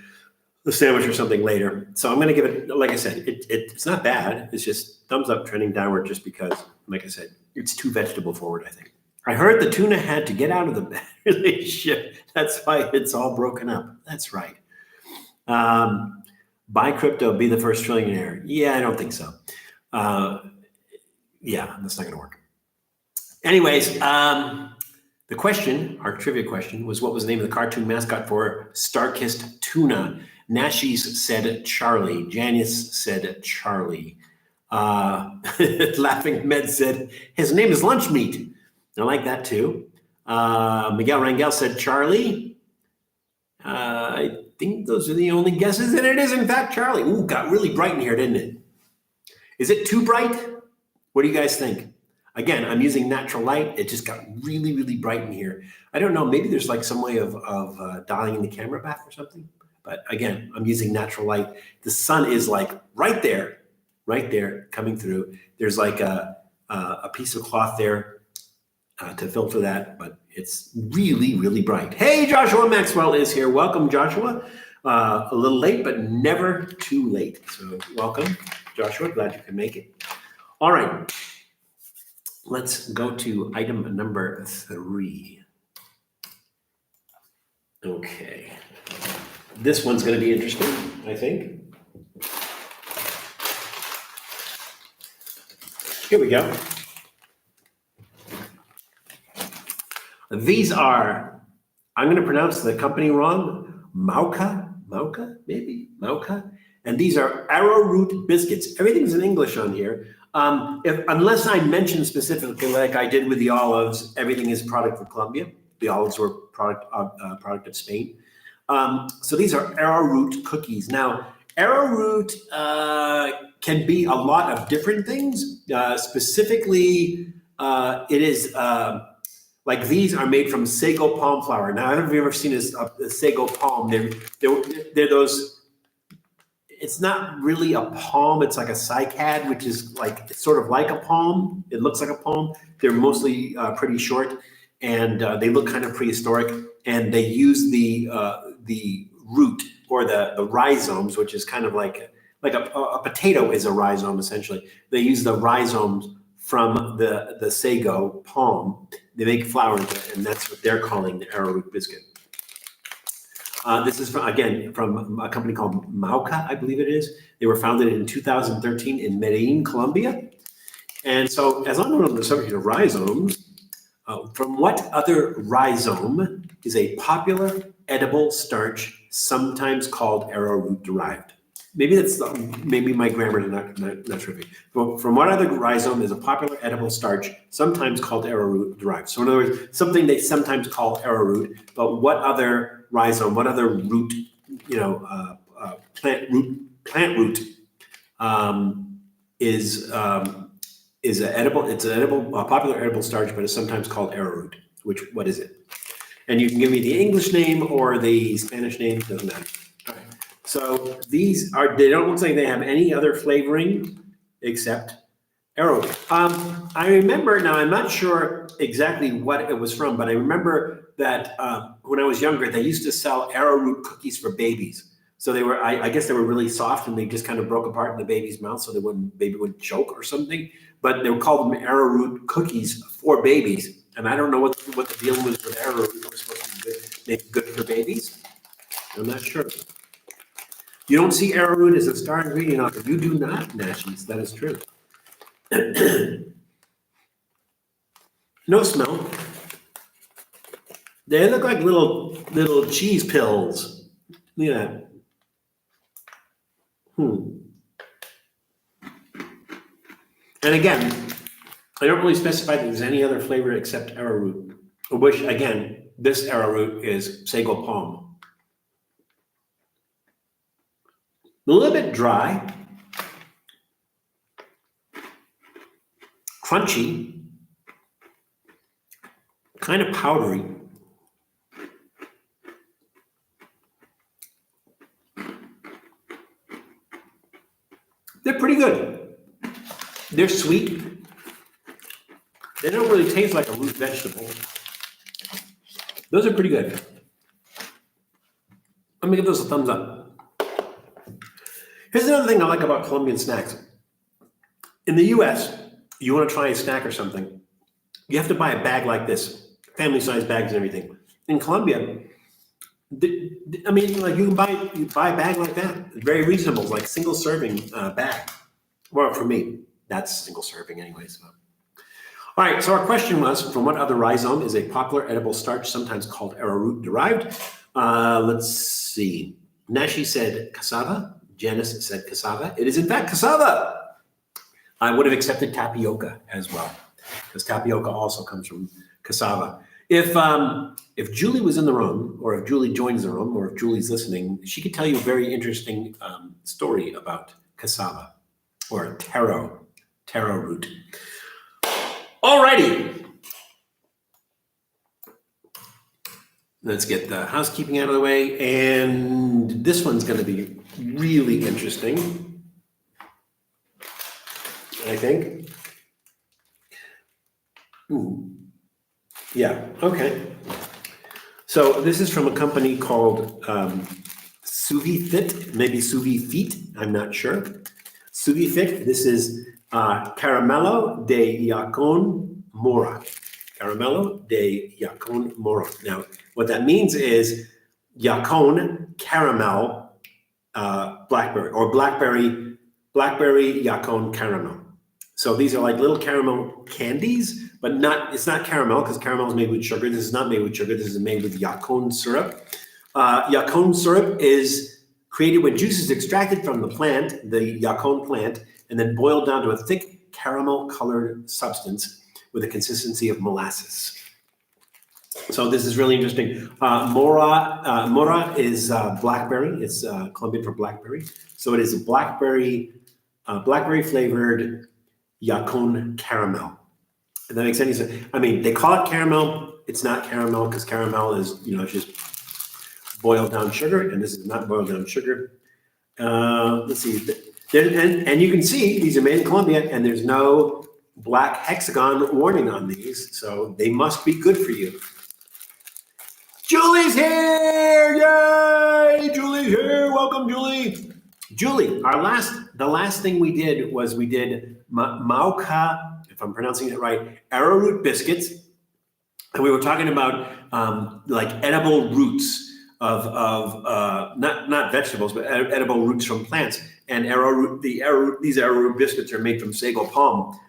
a sandwich or something later. So I'm going to give it, like I said, it's not bad. It's just thumbs up, trending downward, just because, like I said, it's too vegetable forward, I think. I heard the tuna had to get out of the bad relationship. That's why it's all broken up. That's right. Buy crypto, be the first trillionaire. Yeah, I don't think so. Yeah, that's not going to work. Anyways, the question, our trivia question, was what was the name of the cartoon mascot for Star-Kissed Tuna? Nashies said Charlie. Janice said Charlie. Laughing Med said his name is Lunch Meat. I like that too. Miguel Rangel said Charlie. I think those are the only guesses, and it is in fact Charlie. Ooh, got really bright in here, didn't it? Is it too bright? What do you guys think? Again, I'm using natural light. It just got really, really bright in here. I don't know. Maybe there's like some way of dialing the camera back or something. But again, I'm using natural light. The sun is like right there, coming through. There's like a piece of cloth there to filter that, but it's really, really bright. Hey, Joshua Maxwell is here. Welcome, Joshua. A little late, but never too late. So welcome, Joshua. Glad you can make it. All right. Let's go to item number 3. Okay. This one's going to be interesting, I think. Here we go. These are, I'm going to pronounce the company wrong, Mauka, maybe, Mauka. And these are arrowroot biscuits. Everything's in English on here. Unless I mention specifically, like I did with the olives, everything is product of Colombia. The olives were product of Spain. So these are arrowroot cookies. Now, arrowroot can be a lot of different things. Specifically, it is like these are made from sago palm flour. Now, I don't know if you've ever seen a sago palm. They're those. It's not really a palm. It's like a cycad, which is like it's sort of like a palm. It looks like a palm. They're mostly pretty short, and they look kind of prehistoric. And they use the root or the rhizomes, which is kind of like a potato is a rhizome essentially. They use the rhizomes from the sago palm. They make flour into it, and that's what they're calling the arrowroot biscuit. This is from a company called Mauka, I believe it is. They were founded in 2013 in Medellin, Colombia. And so, as long as we're on the subject of rhizomes, from what other rhizome is a popular edible starch, sometimes called arrowroot derived? Maybe my grammar is not trippy. From what other rhizome is a popular edible starch, sometimes called arrowroot derived? So in other words, something they sometimes call arrowroot, but what other rhizome, what other root, plant root is an edible? It's an popular edible starch, but it's sometimes called arrowroot. What is it? And you can give me the English name or the Spanish name, doesn't matter. All right. So they don't look like they have any other flavoring except arrowroot. I remember, now I'm not sure exactly what it was from, but I remember that when I was younger, they used to sell arrowroot cookies for babies. So they were, I guess they were really soft and they just kind of broke apart in the baby's mouth so baby wouldn't choke or something. But they would call them arrowroot cookies for babies. And I don't know what the deal was with arrowroot. It was supposed to make good for babies. I'm not sure. You don't see arrowroot as a star ingredient on it. You do not, Nashies. That is true. No smell. They look like little cheese pills. Look at that. And again, I don't really specify that there's any other flavor except arrowroot, which again, this arrowroot is sago palm. A little bit dry, crunchy, kind of powdery. They're pretty good. They're sweet. They don't really taste like a root vegetable. Those are pretty good. Let me give those a thumbs up. Here's another thing I like about Colombian snacks. In the US, you want to try a snack or something, you have to buy a bag like this, family-sized bags and everything. In Colombia, I mean, like you buy a bag like that, very reasonable, like single serving bag. Well, for me, that's single serving anyway. So. All right, so our question was, from what other rhizome is a popular edible starch, sometimes called arrowroot derived? Let's see. Nashi said cassava. Janice said cassava. It is in fact cassava. I would have accepted tapioca as well, because tapioca also comes from cassava. If Julie was in the room, or if Julie joins the room, or if Julie's listening, she could tell you a very interesting story about cassava, or taro root. Alrighty. Let's get the housekeeping out of the way, and this one's going to be really interesting, I think. Ooh. Yeah, okay. So this is from a company called Suvi Fit, maybe Suvi Fit, I'm not sure. Suvi Fit, this is Caramelo de Yakon mora. Caramelo de Yakon mora. Now, what that means is Yakon caramel blackberry, or blackberry Yakon caramel. So these are like little caramel candies, but it's not caramel because caramel is made with sugar. This is not made with sugar. This is made with Yakon syrup. Yakon syrup is created when juice is extracted from the plant, the Yakon plant, and then boiled down to a thick caramel colored substance with a consistency of molasses. So this is really interesting. Mora is blackberry. It's Colombian for blackberry. So it is a blackberry flavored Yakon caramel. If that makes any sense. I mean, they call it caramel. It's not caramel because caramel is, just boiled down sugar, and this is not boiled down sugar. Let's see. And you can see these are made in Colombia, and there's no black hexagon warning on these, so they must be good for you. Julie's here! Yay! Julie's here! Welcome, Julie! Julie, the last thing we did was we did Mauka, if I'm pronouncing it right, arrowroot biscuits, and we were talking about like edible roots of not vegetables, but edible roots from plants. And these arrowroot biscuits are made from sago palm.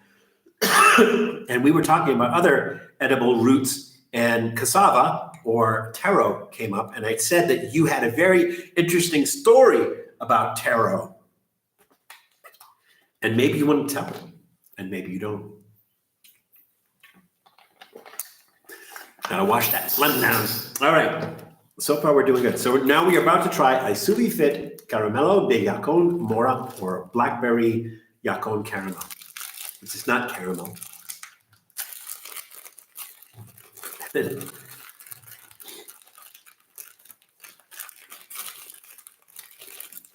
And we were talking about other edible roots, and cassava or taro came up, and I said that you had a very interesting story about taro. And maybe you want to tell it, and maybe you don't. Gotta wash that phlegm down. All right, so far we're doing good. So now we are about to try a Suvi Fit Caramelo de Yakon Mora, or Blackberry Yakon Caramel. This is not caramel.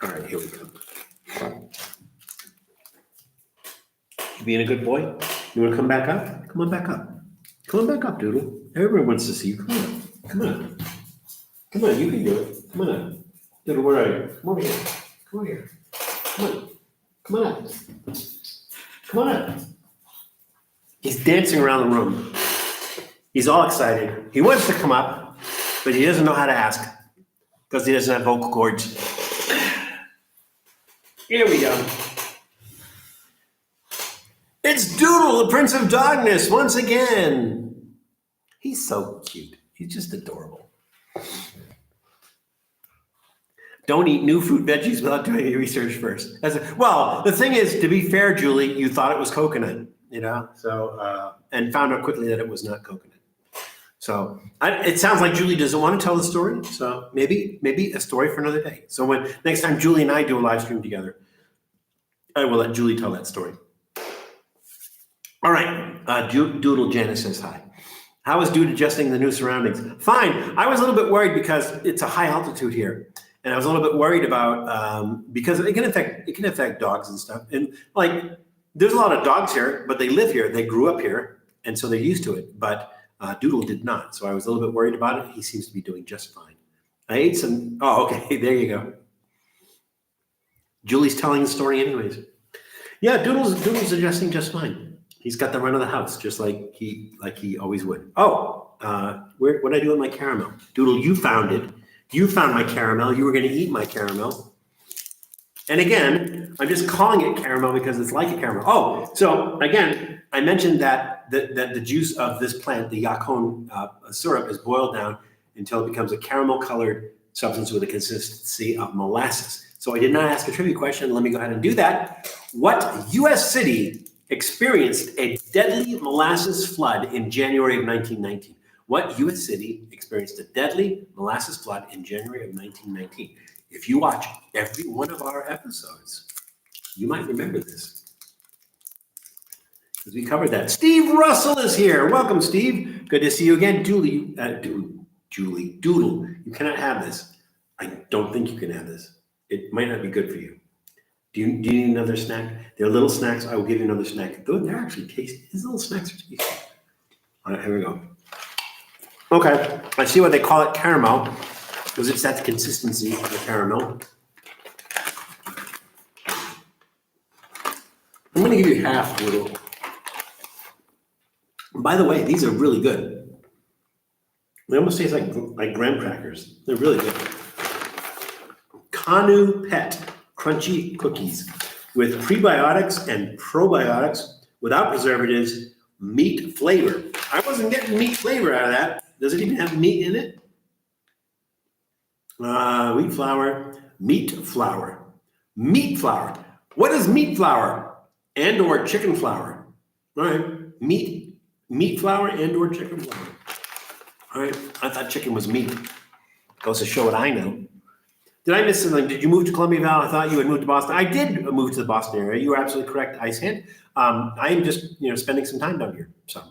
All right, here we go. You being a good boy? You want to come back up? Come on back up. Come on back up, Doodle. Everyone wants to see you. Come on. Come on. Come on, you can do it. Come on up. Doodle, where are you? Come over here. Come over here. Come on. Come on up. Come on up. He's dancing around the room. He's all excited. He wants to come up, but he doesn't know how to ask because he doesn't have vocal cords. Here we go. It's Doodle, the Prince of Darkness, once again. He's so cute. He's just adorable. Don't eat new fruit veggies without doing any research first. Well, the thing is, to be fair, Julie, you thought it was coconut, so and found out quickly that it was not coconut. So it sounds like Julie doesn't want to tell the story. So maybe a story for another day. So when next time Julie and I do a live stream together, I will let Julie tell that story. All right, Doodle Janice says hi. How is Dude adjusting the new surroundings? Fine. I was a little bit worried because it's a high altitude here, and I was a little bit worried about because it can affect dogs and stuff. And like, there's a lot of dogs here, but they live here. They grew up here, and so they're used to it. But Doodle did not, so I was a little bit worried about it. He seems to be doing just fine. I ate some. Oh, okay. There you go. Julie's telling the story anyways. Yeah, Doodle's adjusting just fine. He's got the run of the house, just like he always would. Oh, what did I do with my caramel? Doodle, you found it. You found my caramel. You were going to eat my caramel. And again, I'm just calling it caramel because it's like a caramel. Oh, so again, I mentioned that the juice of this plant, the Yakon syrup, is boiled down until it becomes a caramel-colored substance with a consistency of molasses. So I did not ask a trivia question. Let me go ahead and do that. What U.S. city experienced a deadly molasses flood in January of 1919? What U.S. city experienced a deadly molasses flood in January of 1919? If you watch every one of our episodes, you might remember this, because we covered that. Steve Russell is here. Welcome, Steve. Good to see you again. Doodle, you cannot have this. I don't think you can have this. It might not be good for you. Do you need another snack? They're little snacks. I will give you another snack. They're actually tasty. These little snacks are tasty. All right, here we go. Okay, I see why they call it caramel, because it's that consistency of the caramel. I'm going to give you half a little. By the way, these are really good. They almost taste like graham crackers. They're really good. Kanu Pet crunchy cookies with prebiotics and probiotics without preservatives, meat flavor. I wasn't getting meat flavor out of that. Does it even have meat in it? Wheat flour, meat flour, meat flour. What is meat flour and or chicken flour? All right, meat flour and or chicken flour. All right, I thought chicken was meat. Goes to show what I know. Did I miss something? Did you move to Columbia Valley? I thought you had moved to Boston. I did move to the Boston area. You were absolutely correct, Icehead. I am just spending some time down here. So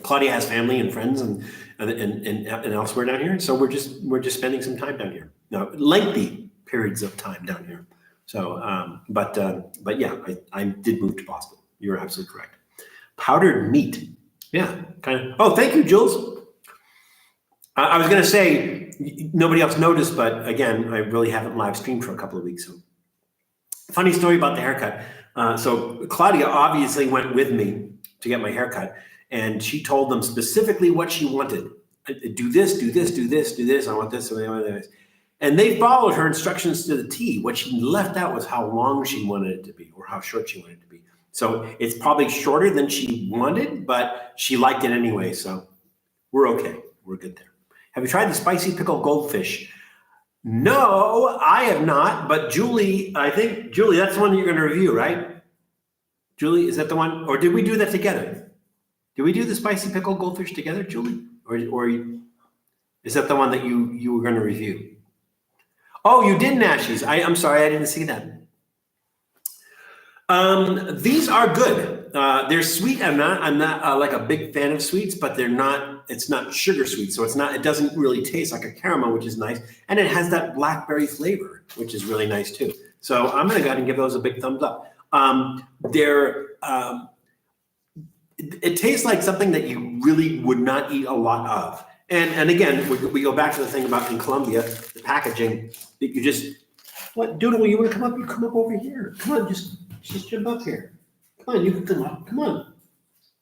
Claudia has family and friends and elsewhere down here. So we're just spending some time down here. No, lengthy periods of time down here. So but yeah, I did move to Boston. You're absolutely correct. Powdered meat. Yeah, kind of. Oh, thank you, Jules. I was going to say nobody else noticed, but again, I really haven't live streamed for a couple of weeks. So, funny story about the haircut. So Claudia obviously went with me to get my haircut, and she told them specifically what she wanted. Do this, do this, do this, do this. I want this, I want this. And they followed her instructions to the T. What she left out was how long she wanted it to be or how short she wanted it to be. So it's probably shorter than she wanted, but she liked it anyway. So we're okay. We're good there. Have you tried the spicy pickled goldfish? No, I have not. But Julie, I think, Julie, that's the one you're going to review, right? Julie, is that the one? Or did we do that together? Did we do the spicy pickled goldfish together, Julie? Or is that the one that you were going to review? Oh, you did Nashies. I'm sorry, I didn't see that. These are good. They're sweet. I'm not like a big fan of sweets, but they're not. It's not sugar sweet, so it doesn't really taste like a caramel, which is nice, and it has that blackberry flavor, which is really nice too. So I'm gonna go ahead and give those a big thumbs up. It tastes like something that you really would not eat a lot of. And again, we go back to the thing about in Colombia, the packaging. That you just what Doodle? You want to come up? You come up over here. Come on, just jump up here. Come on, you can come up. Come on.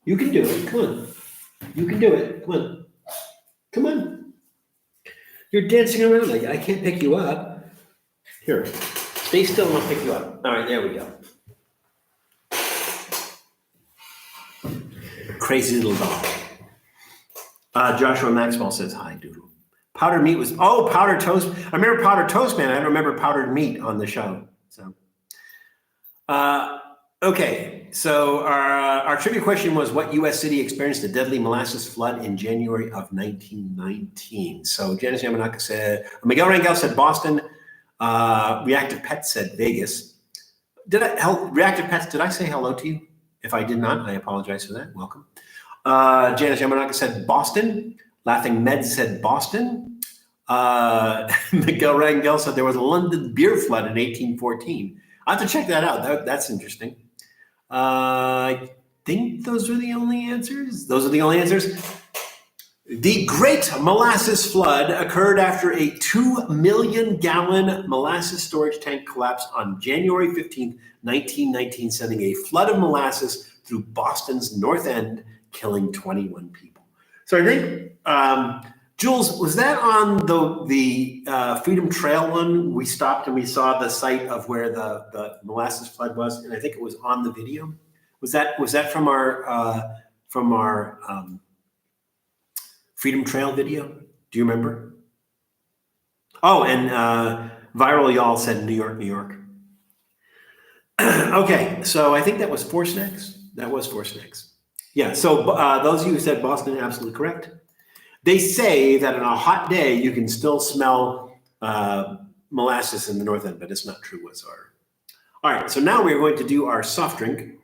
You can do it. Come on. You can do it. Come on. Come on. You're dancing around. I can't pick you up. Here. Stay still and I'll pick you up. All right, there we go. Crazy little dog. Joshua Maxwell says, hi, Doodle. Powdered meat was, powdered toast. I remember powdered toast, man. I don't remember powdered meat on the show. So, okay. So our trivia question was, what U.S. city experienced a deadly molasses flood in January of 1919? So Janice Yamanaka said, Miguel Rangel said Boston. Reactive Pets said Vegas. Reactive Pets, did I say hello to you? If I did not, I apologize for that. Welcome. Janice Yamanaka said Boston. Laughing Med said Boston. Miguel Rangel said there was a London beer flood in 1814. I have to check that out. That's interesting. I think those are the only answers. Those are the only answers. The Great Molasses Flood occurred after a 2 million gallon molasses storage tank collapsed on January 15th, 1919, sending a flood of molasses through Boston's North End, killing 21 people. So I think, Jules, was that on the Freedom Trail one? We stopped and we saw the site of where the molasses flood was, and I think it was on the video. Was that from our Freedom Trail video? Do you remember? Oh, and Viral Y'all said New York, New York. Okay, so I think that was 4 snacks. That was 4 snacks. Yeah, so those of you who said Boston, absolutely correct. They say that on a hot day, you can still smell molasses in the North End, but it's not true whatsoever. All right, so now we're going to do our soft drink.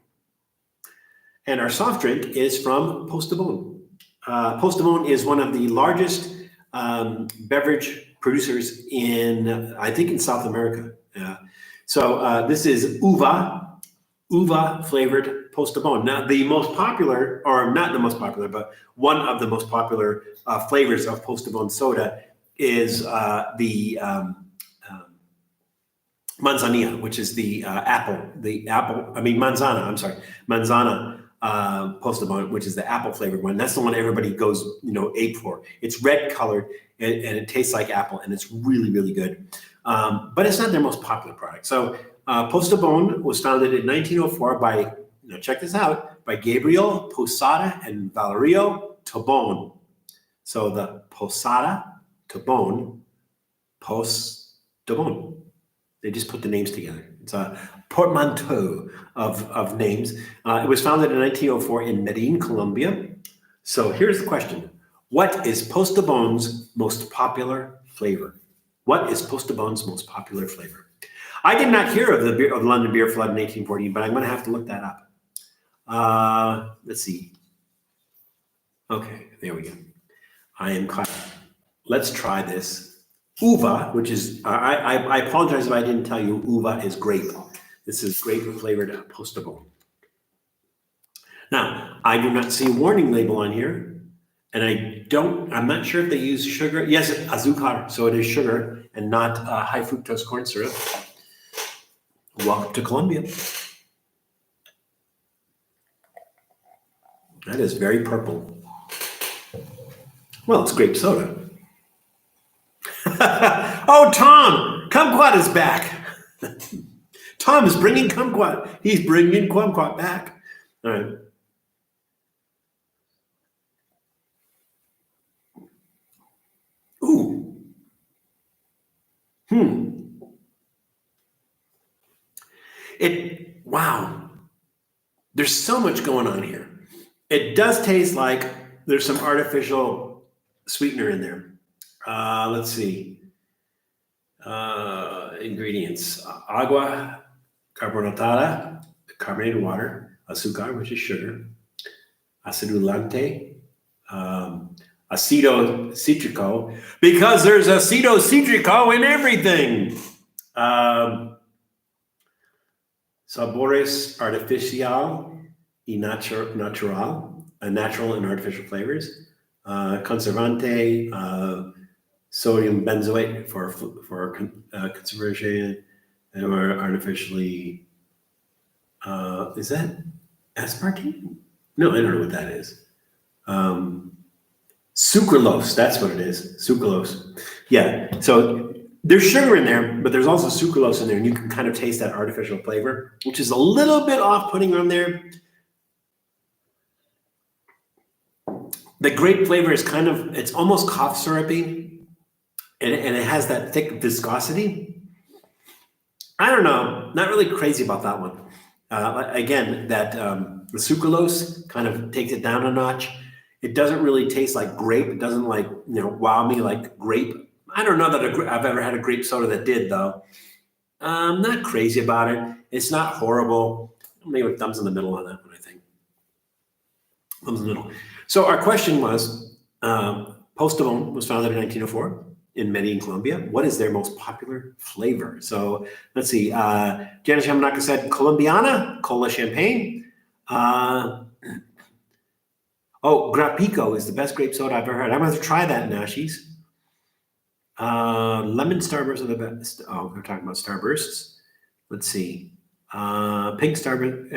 And our soft drink is from Postobón. Postobón is one of the largest beverage producers I think in South America. So this is uva flavored Postobón. Now, the most popular, or not the most popular, but one of the most popular flavors of Postobón soda is the manzanilla, which is the manzana Postobón, which is the apple flavored one. That's the one everybody goes, ape for. It's red colored and it tastes like apple, and it's really, really good. But it's not their most popular product. So Postobón was founded in 1904 by, check this out, by Gabriel Posada and Valerio Tobón. So the Posada, Tobón, Postobón. They just put the names together. It's a portmanteau of names. It was founded in 1904 in Medellin, Colombia. So here's the question. What is Postobón's most popular flavor? What is Postobón's most popular flavor? I did not hear of the London beer flood in 1814, but I'm going to have to look that up. Let's see. Okay, there we go. I am caught. Let's try this. Uva, which is, I apologize if I didn't tell you, uva is grape. This is grape flavored Postobón. Now, I do not see a warning label on here, and I'm not sure if they use sugar. Yes, azúcar, so it is sugar and not high fructose corn syrup. Welcome to Colombia. That is very purple. Well, it's grape soda. Oh, Tom, kumquat is back. Tom is bringing kumquat. He's bringing kumquat back. All right. Ooh. Wow. There's so much going on here. It does taste like there's some artificial sweetener in there. Let's see. Ingredients. Agua carbonatada, carbonated water. Azúcar, which is sugar. Acidulante. Acido citrico, because there's acido citrico in everything. Sabores artificial y natural, natural and artificial flavors. Conservante, sodium benzoate for conservation, or artificially. Is that aspartame? No, I don't know what that is. Sucralose, that's what it is. Sucralose. Yeah. So there's sugar in there, but there's also sucralose in there, and you can kind of taste that artificial flavor, which is a little bit off-putting on there. The grape flavor is it's almost cough syrupy, and it has that thick viscosity. I don't know, not really crazy about that one. Again, the sucralose kind of takes it down a notch. It doesn't really taste like grape. It doesn't wow me like grape. I don't know that I've ever had a grape soda that did, though. I'm not crazy about it. It's not horrible. Maybe with thumbs in the middle on that one, I think. Thumbs in the middle. So our question was, Postobón was founded in 1904 in Medellin, Colombia. What is their most popular flavor? So let's see. Janice Yamanaka said Colombiana, cola champagne. Grapico is the best grape soda I've ever had. I'm going to try that, Nashies. Lemon Starbursts are the best. Oh, we're talking about Starbursts. Let's see. Pink Starburst.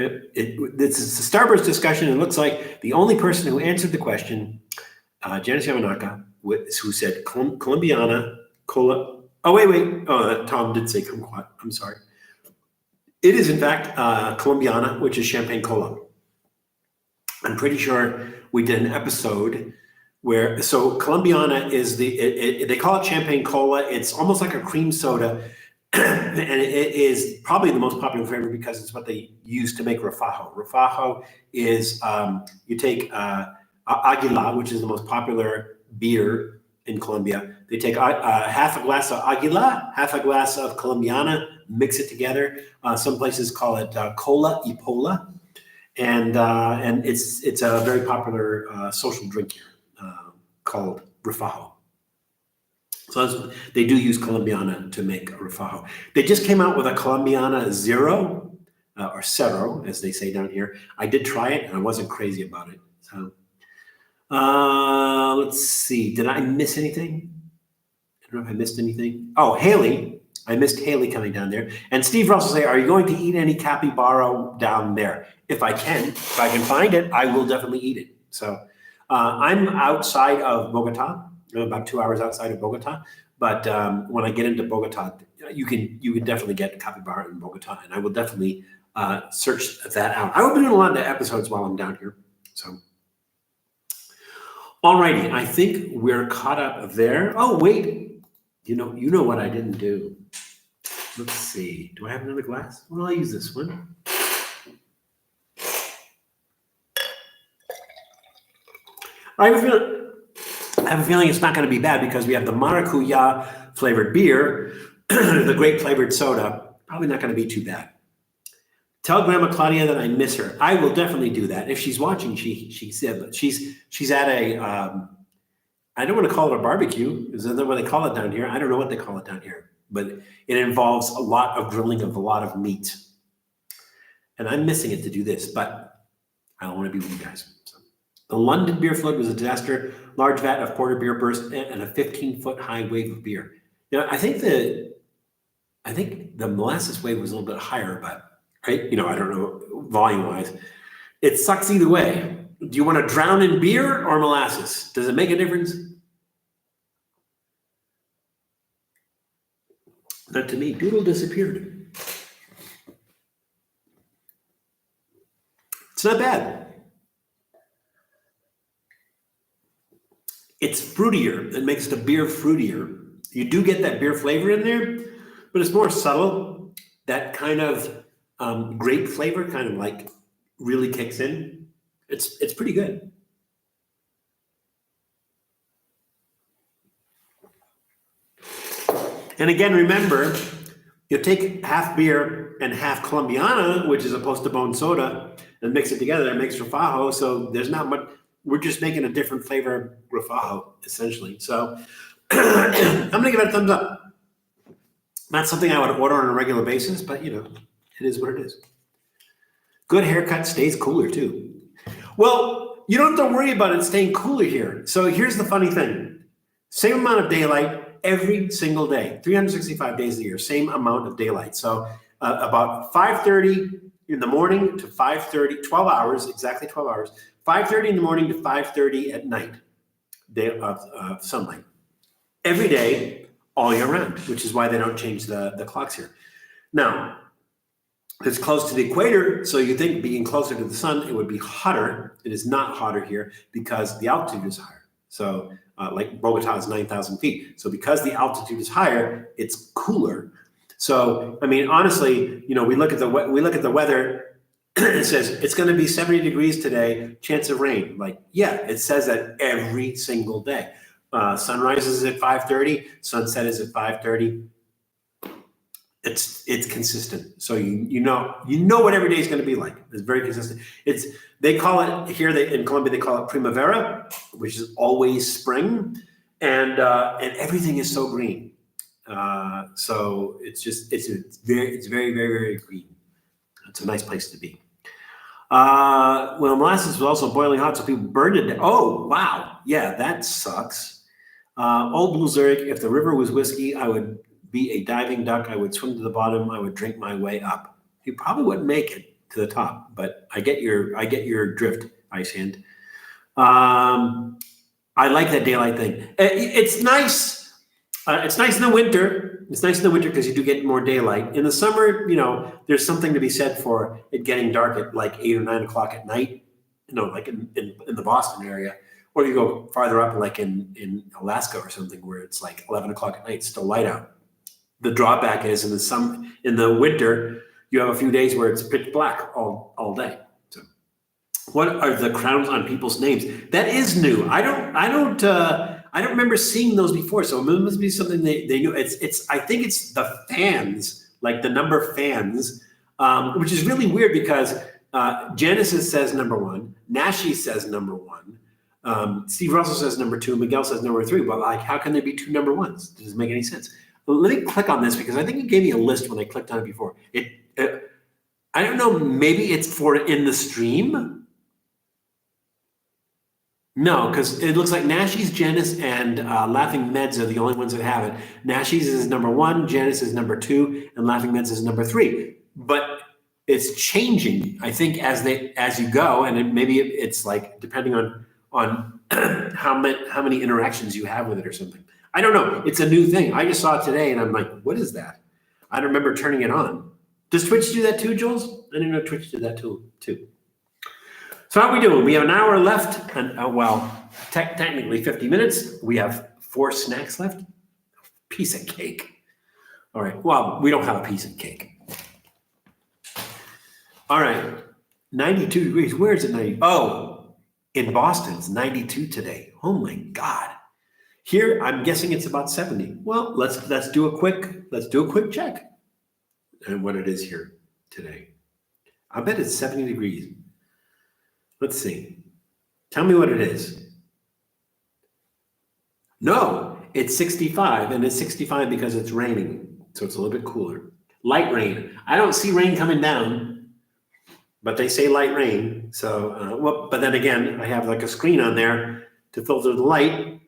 This is a Starburst discussion. It looks like the only person who answered the question, Janice Yamanaka, who said Colombiana, cola. Oh, wait. Oh, Tom did say kumquat. I'm sorry. It is, in fact, Colombiana, which is champagne cola. I'm pretty sure we did an episode where, so Colombiana is they call it champagne cola. It's almost like a cream soda, and it is probably the most popular flavor because it's what they use to make refajo. Refajo is, you take Aguila, which is the most popular beer in Colombia. They take half a glass of Aguila, half a glass of Colombiana, mix it together. Some places call it cola y pola. And it's a very popular social drink here called refajo. So they do use Colombiana to make refajo. They just came out with a Colombiana Zero, or Cero, as they say down here. I did try it, and I wasn't crazy about it. So let's see. Did I miss anything? I don't know if I missed anything. Oh, Haley I missed Haley coming down there. And Steve Russell say, are you going to eat any capybara down there? If I can find it, I will definitely eat it. So I'm outside of Bogota, about 2 hours outside of Bogota. But when I get into Bogota, you can definitely get capybara in Bogota, and I will definitely search that out. I will be doing a lot of episodes while I'm down here. So, alrighty, I think we're caught up there. Oh wait, you know what I didn't do. Let's see. Do I have another glass? Well, I'll use this one. I have a feeling it's not going to be bad because we have the Maracuyá flavored beer, the grape flavored soda. Probably not going to be too bad. Tell Grandma Claudia that I miss her. I will definitely do that. If she's watching, she said, but she's at a, I don't want to call it a barbecue. Is that what they call it down here? I don't know what they call it down here, but it involves a lot of grilling of a lot of meat. And I'm missing it to do this, but I don't want to be with you guys. So. The London beer flood was a disaster. Large vat of porter beer burst and a 15-foot high wave of beer. I think the molasses wave was a little bit higher, but right? I don't know volume-wise. It sucks either way. Do you want to drown in beer or molasses? Does it make a difference? Not to me. Doodle disappeared. It's not bad. It's fruitier. It makes the beer fruitier. You do get that beer flavor in there, but it's more subtle. That kind of grape flavor kind of like really kicks in. It's pretty good. And again, remember, you take half beer and half Colombiana, which is a Postobón soda, and mix it together. It makes refajo. So there's not much. We're just making a different flavor refajo, essentially. So I'm going to give it a thumbs up. Not something I would order on a regular basis, but it is what it is. Good haircut stays cooler too. Well, you don't have to worry about it staying cooler here. So here's the funny thing. Same amount of daylight every single day, 365 days a year, same amount of daylight. So about 5:30 in the morning to 5:30, 12 hours, exactly 12 hours, 5:30 in the morning to 5:30 at night, day of sunlight. Every day, all year round, which is why they don't change the clocks here. Now, it's close to the equator, so you think being closer to the sun, it would be hotter. It is not hotter here because the altitude is higher. So like Bogota is 9,000 feet. So because the altitude is higher, it's cooler. So, I mean, honestly, we look at the weather, it says it's going to be 70 degrees today, chance of rain. Like, yeah, it says that every single day. Sunrise is at 5:30, sunset is at 5:30. It's consistent. So you know what every day is going to be like. It's very consistent. They call it here in Colombia, they call it primavera, which is always spring, and everything is so green. So it's very, very, very green. It's a nice place to be. Well, molasses was also boiling hot, so people burned it. Oh, wow. Yeah, that sucks. Old Blue Zurich, if the river was whiskey, I would be a diving duck. I would swim to the bottom. I would drink my way up. You probably wouldn't make it to the top, but I get your drift, Ice Hand. I like that daylight thing. It's nice. It's nice in the winter. It's nice in the winter because you do get more daylight. In the summer, there's something to be said for it getting dark at like 8 or 9 o'clock at night. Like in the Boston area, or you go farther up, like in Alaska or something, where it's like 11 o'clock at night, it's still light out. The drawback is in the winter, you have a few days where it's pitch black all day. So, what are the crowns on people's names? That is new. I don't remember seeing those before. So it must be something they knew. I think it's the fans, like the number of fans, which is really weird because Genesis says number 1, Nashi says number 1, Steve Russell says number 2, Miguel says number 3. But like, how can there be 2 number 1s? It doesn't make any sense. Let me click on this because I think it gave me a list when I clicked on it before. I don't know, maybe it's for in the stream. No, because it looks like Nashi's, Janice, and Laughing Meds are the only ones that have it. Nashi's is number 1, Janice is number 2, and Laughing Meds is number 3. But it's changing, I think, as you go, and maybe it's like depending on how many interactions you have with it or something. I don't know. It's a new thing. I just saw it today, and I'm like, what is that? I don't remember turning it on. Does Twitch do that too, Jules? I didn't know Twitch did that too. So how are we doing? We have an hour left, and technically 50 minutes. We have 4 snacks left. Piece of cake. All right. Well, we don't have a piece of cake. All right. 92 degrees. Where is it 90? Oh, in Boston, it's 92 today. Oh my God. Here, I'm guessing it's about 70. Well, let's do a quick check and what it is here today. I bet it's 70 degrees. Let's see. Tell me what it is. No, it's 65, and it's 65 because it's raining, so it's a little bit cooler. Light rain. I don't see rain coming down, but they say light rain. So, but then again, I have like a screen on there to filter the light.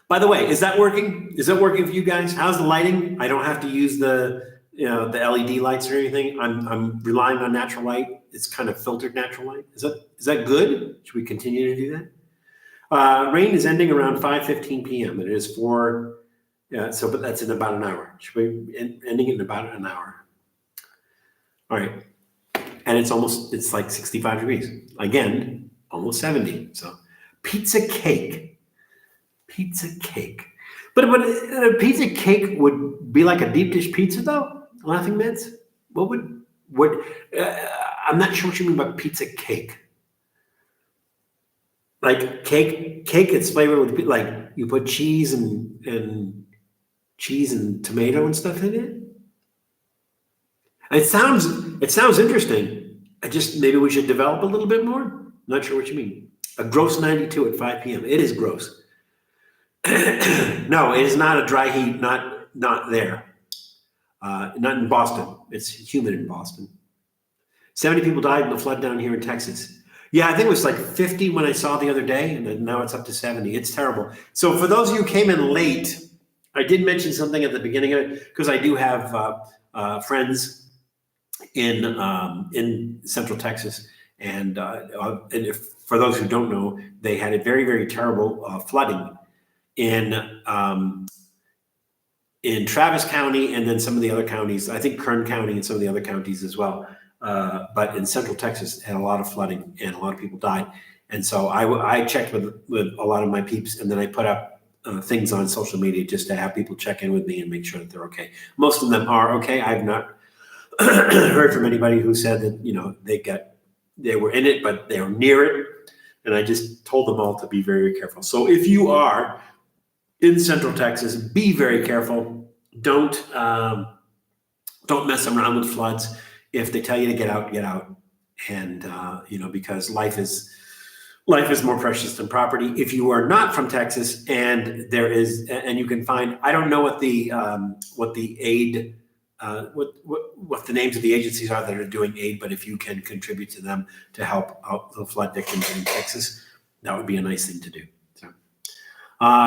By the way, is that working? Is that working for you guys? How's the lighting? I don't have to use the LED lights or anything. I'm relying on natural light. It's kind of filtered natural light. Is that good? Should we continue to do that? Rain is ending around 5:15 p.m. It is 4. But that's in about an hour. Should we ending in about an hour? All right, and it's like 65 degrees again, almost 70. So pizza cake. But a pizza cake would be like a deep dish pizza, though. Laughing Meds. What would? I'm not sure what you mean by pizza cake. Like cake. Its flavor would be like you put cheese and tomato and stuff in it. It sounds interesting. Maybe we should develop a little bit more. I'm not sure what you mean. A gross 92 at 5 p.m. It is gross. No, it is not a dry heat. Not there. Not in Boston. It's humid in Boston. 70 people died in the flood down here in Texas. Yeah, I think it was like 50 when I saw the other day, and then now it's up to 70. It's terrible. So for those of you who came in late, I did mention something at the beginning of it because I do have friends in Central Texas, and for those who don't know, they had a very, very terrible flooding in Travis County and then some of the other counties. I think Kern County and some of the other counties as well. But in Central Texas, had a lot of flooding and a lot of people died. And so I checked with a lot of my peeps, and then I put up things on social media just to have people check in with me and make sure that they're okay. Most of them are okay. I have not heard from anybody who said that they were in it, but they were near it. And I just told them all to be very, very careful. So if you are in Central Texas, be very careful. Don't mess around with floods. If they tell you to get out, get out. And because life is more precious than property. If you are not from Texas and you can find, I don't know what the aid, what the names of the agencies are that are doing aid, but if you can contribute to them to help out the flood victims in Texas, that would be a nice thing to do. So,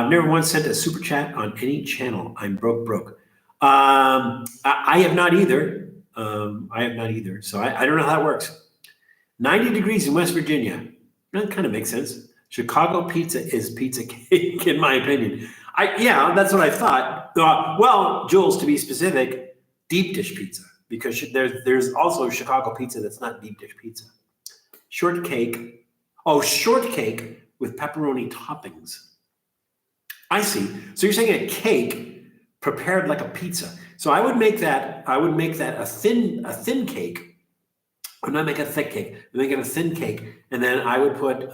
never once sent a super chat on any channel. I'm broke. I have not either. So I don't know how that works. 90 degrees in West Virginia. That kind of makes sense. Chicago pizza is pizza cake, in my opinion. That's what I thought. Well, Jules, to be specific, deep dish pizza, because there's also Chicago pizza that's not deep dish pizza. Shortcake with pepperoni toppings. I see. So you're saying a cake prepared like a pizza. So I would make that a thin cake. I'm not making a thick cake. I'm making a thin cake, and then I would put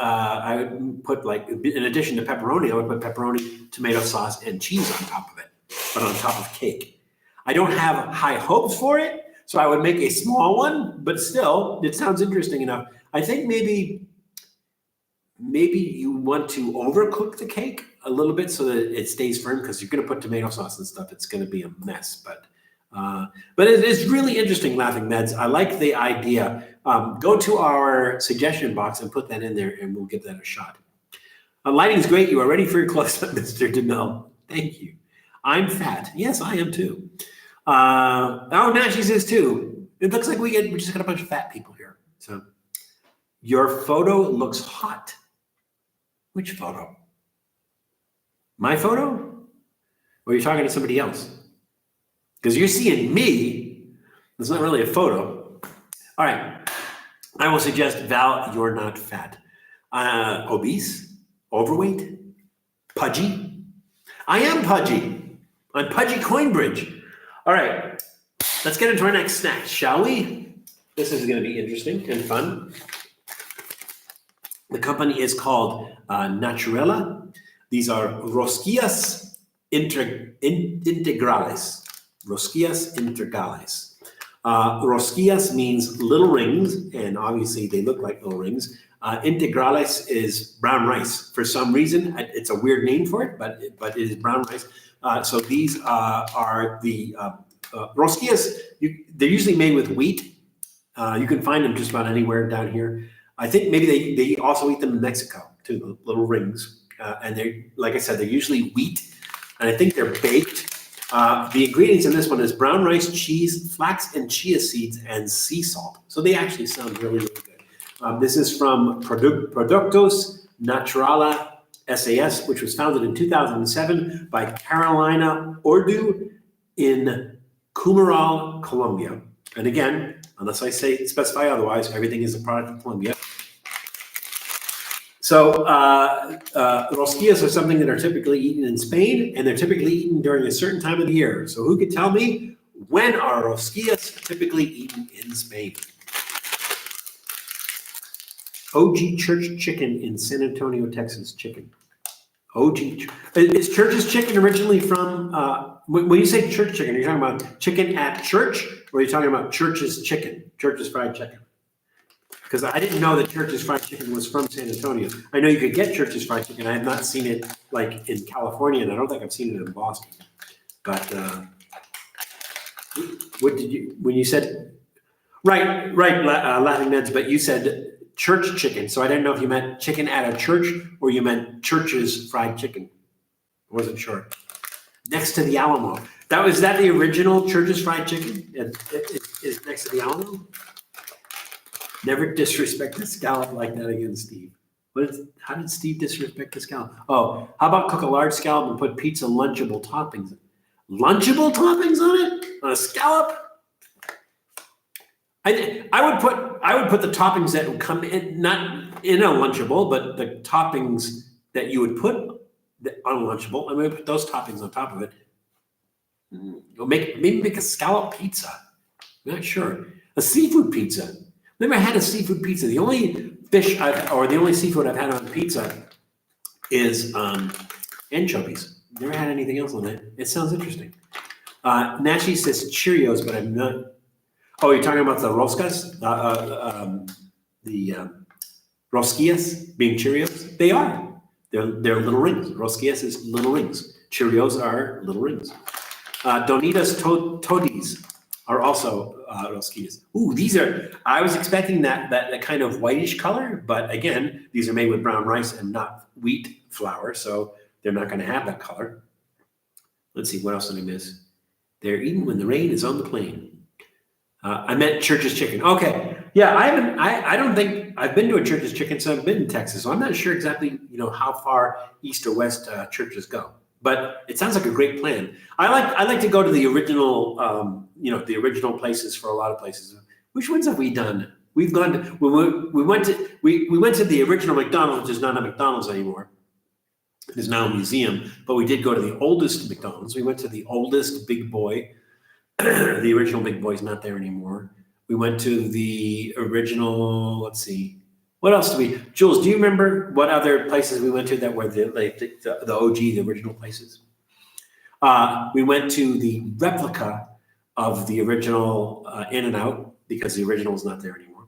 like, in addition to pepperoni, I would put pepperoni, tomato sauce, and cheese on top of it, but on top of cake. I don't have high hopes for it, so I would make a small one, but still, it sounds interesting enough. I think maybe you want to overcook the cake a little bit so that it stays firm, because you're going to put tomato sauce and stuff. It's going to be a mess, but But it's really interesting, Laughing Meds. I like the idea. Go to our suggestion box and put that in there, and we'll give that a shot. Lighting is great. You are ready for your close-up, Mr. Denell. Thank you. I'm fat. Yes, I am too. Nashi says too. It looks like we just got a bunch of fat people here. So your photo looks hot. Which photo? My photo? Or are you talking to somebody else? Because you're seeing me. It's not really a photo. All right. I will suggest, Val, you're not fat. Obese? Overweight? Pudgy? I am pudgy. I'm Pudgy Coinbridge. All right. Let's get into our next snack, shall we? This is going to be interesting and fun. The company is called Naturela. These are rosquillas integrales. Rosquillas integrales. Rosquillas means little rings, and obviously they look like little rings. Integrales is brown rice. For some reason, it's a weird name for it, but it is brown rice. So these are the rosquillas. They're usually made with wheat. You can find them just about anywhere down here. I think maybe they also eat them in Mexico too, the little rings. And they're, like I said, they're usually wheat, and I think they're baked. The ingredients in this one is brown rice, cheese, flax and chia seeds, and sea salt. So they actually sound really, really good. This is from Productos Naturela SAS, which was founded in 2007 by Carolina Ordu in Cumaral, Colombia. And again, unless I specify otherwise, everything is a product of Colombia. So rosquillas are something that are typically eaten in Spain, and they're typically eaten during a certain time of the year. So who could tell me, when are rosquillas typically eaten in Spain? OG Church Chicken in San Antonio, Texas. Chicken. OG. Is Church's Chicken originally from, when you say church chicken, are you talking about chicken at church, or are you talking about Church's Chicken, Church's Fried Chicken? Because I didn't know that Church's Fried Chicken was from San Antonio. I know you could get Church's Fried Chicken. I have not seen it like in California, and I don't think I've seen it in Boston. But what did you, when you said, right, Laughing Neds, but you said church chicken. So I didn't know if you meant chicken at a church or you meant Church's Fried Chicken. I wasn't sure. Next to the Alamo. Is that the original Church's Fried Chicken? It is next to the Alamo? Never disrespect the scallop like that again, Steve. How did Steve disrespect the scallop? Oh, how about cook a large scallop and put pizza Lunchable toppings? Lunchable toppings on it? On a scallop? I would put the toppings that would come in, not in a Lunchable, but the toppings that you would put on a Lunchable. I'm going to put those toppings on top of it. Maybe make a scallop pizza. I'm not sure. A seafood pizza. Never had a seafood pizza. The only the only seafood I've had on pizza is anchovies. Never had anything else on that. It sounds interesting. Nashi says Cheerios, but I'm not. Oh, you're talking about the roscas? The rosquillas being Cheerios? They are. They're little rings. Rosquillas is little rings. Cheerios are little rings. Donitas Toddies are also rosquillas. Ooh, these are, I was expecting that kind of whitish color, but again, these are made with brown rice and not wheat flour, so they're not going to have that color. Let's see, what else did I miss? They're eaten when the rain is on the plain. I meant Church's Chicken. Okay, yeah, I don't think I've been to a Church's Chicken, so I've been in Texas, so I'm not sure exactly, how far east or west churches go. But it sounds like a great plan. I like to go to the original, the original places for a lot of places. Which ones have we done? We've gone to, we went to the original McDonald's, which is not a McDonald's anymore. It is now a museum, but we did go to the oldest McDonald's. We went to the oldest Big Boy. The original Big Boy's not there anymore. We went to the original, let's see. What else Jules, do you remember what other places we went to that were the OG, the original places? We went to the replica of the original In-N-Out because the original is not there anymore.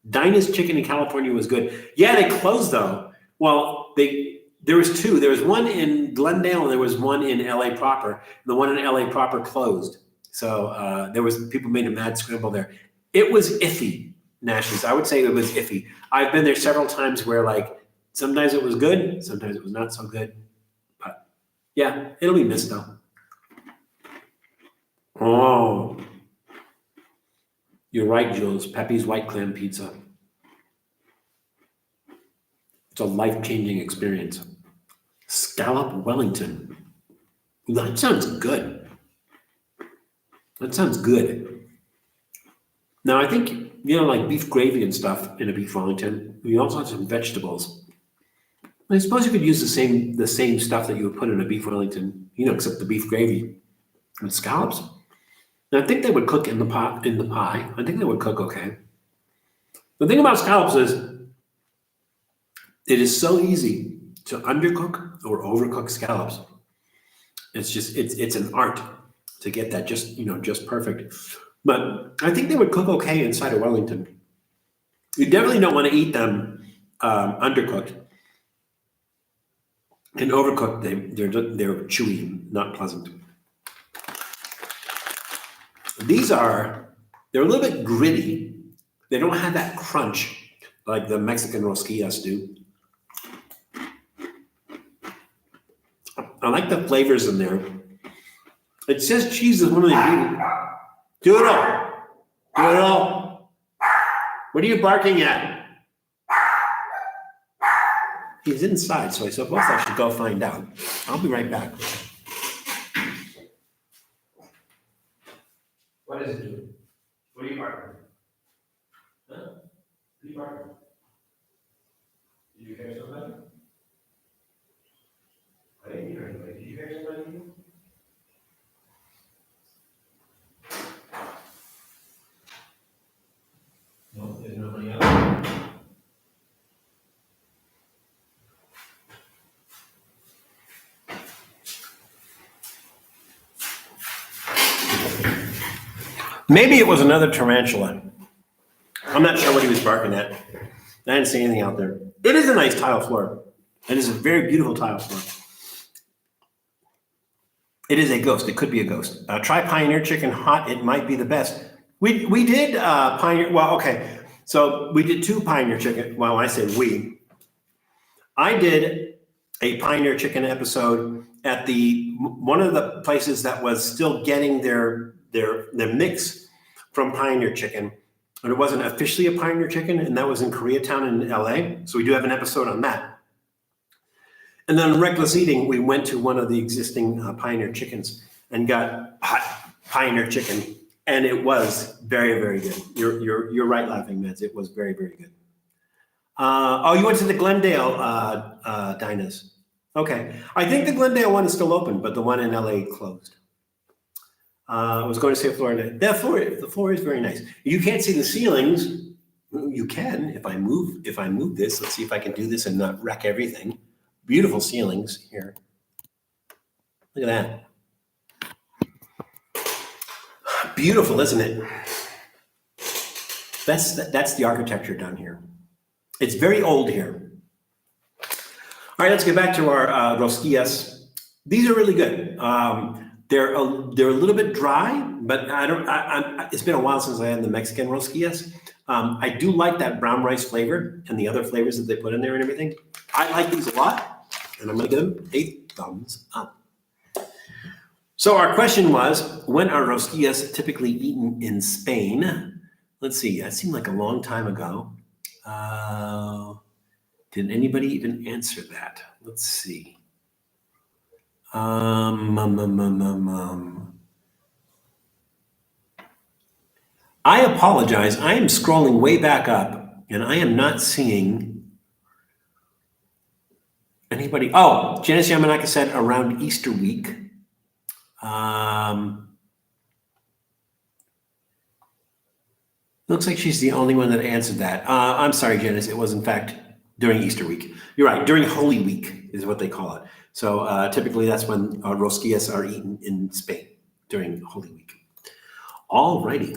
Dinah's Chicken in California was good. Yeah, they closed though. Well, there was two. There was one in Glendale and there was one in LA proper. The one in LA proper closed. So there was people made a mad scramble there. It was iffy, Nash's. I would say it was iffy. I've been there several times where like sometimes it was good, sometimes it was not so good. But yeah, it'll be missed though. Oh, you're right, Jules. Pepe's White Clam Pizza. It's a life-changing experience. Scallop Wellington. That sounds good. That sounds good. Now, I think, you know, like beef gravy and stuff in a beef Wellington, we also have some vegetables. I suppose you could use the same stuff that you would put in a beef Wellington, you know, except the beef gravy with scallops. And I think they would cook in the pot, in the pie. I think they would cook okay. The thing about scallops is it is so easy to undercook or overcook scallops. It's just, it's an art to get that just, you know, just perfect. But I think they would cook okay inside a Wellington. You definitely don't want to eat them undercooked. And overcooked, they're chewy, not pleasant. They're a little bit gritty. They don't have that crunch like the Mexican rosquillas do. I like the flavors in there. It says cheese is one of the ingredients. Doodle! Doodle! What are you barking at? He's inside, so I suppose I should go find out. I'll be right back. What is it doing? What are you barking? Huh? What are you barking? Did you hear somebody? I didn't hear anybody. Did you hear somebody? No, there's nobody else. Maybe it was another tarantula. I'm not sure what he was barking at. I didn't see anything out there. It is a nice tile floor. It is a very beautiful tile floor. It is a ghost. It could be a ghost. Try Pioneer Chicken hot. It might be the best. We did Pioneer. Well, okay. So we did 2 Pioneer Chicken. Well, I say we. I did a Pioneer Chicken episode at one of the places that was still getting their mix from Pioneer Chicken, and it wasn't officially a Pioneer Chicken, and that was in Koreatown in LA. So we do have an episode on that. And then on Reckless Eating, we went to one of the existing Pioneer Chickens and got hot Pioneer Chicken, and it was very, very good. You're right, Laughing Meds. It was very, very good. Oh, you went to the Glendale diners. Okay, I think the Glendale one is still open, but the one in LA closed. I was going to say Florida. The floor is very nice. You can't see the ceilings. You can if I move this. Let's see if I can do this and not wreck everything. Beautiful ceilings here. Look at that. Beautiful, isn't it? That's the architecture down here. It's very old here. All right, let's get back to our rosquillas. These are really good. They're a little bit dry, but it's been a while since I had the Mexican rosquillas. I do like that brown rice flavor and the other flavors that they put in there and everything. I like these a lot, and I'm gonna give them a thumbs up. So our question was, when are rosquillas typically eaten in Spain? Let's see, that seemed like a long time ago. Did anybody even answer that? Let's see. I apologize. I am scrolling way back up and I am not seeing anybody. Oh, Janice Yamanaka said around Easter week. Looks like she's the only one that answered that. I'm sorry, Janice. It was in fact during Easter week. You're right. During Holy Week is what they call it. So typically that's when rosquillas are eaten in Spain during Holy Week. All righty.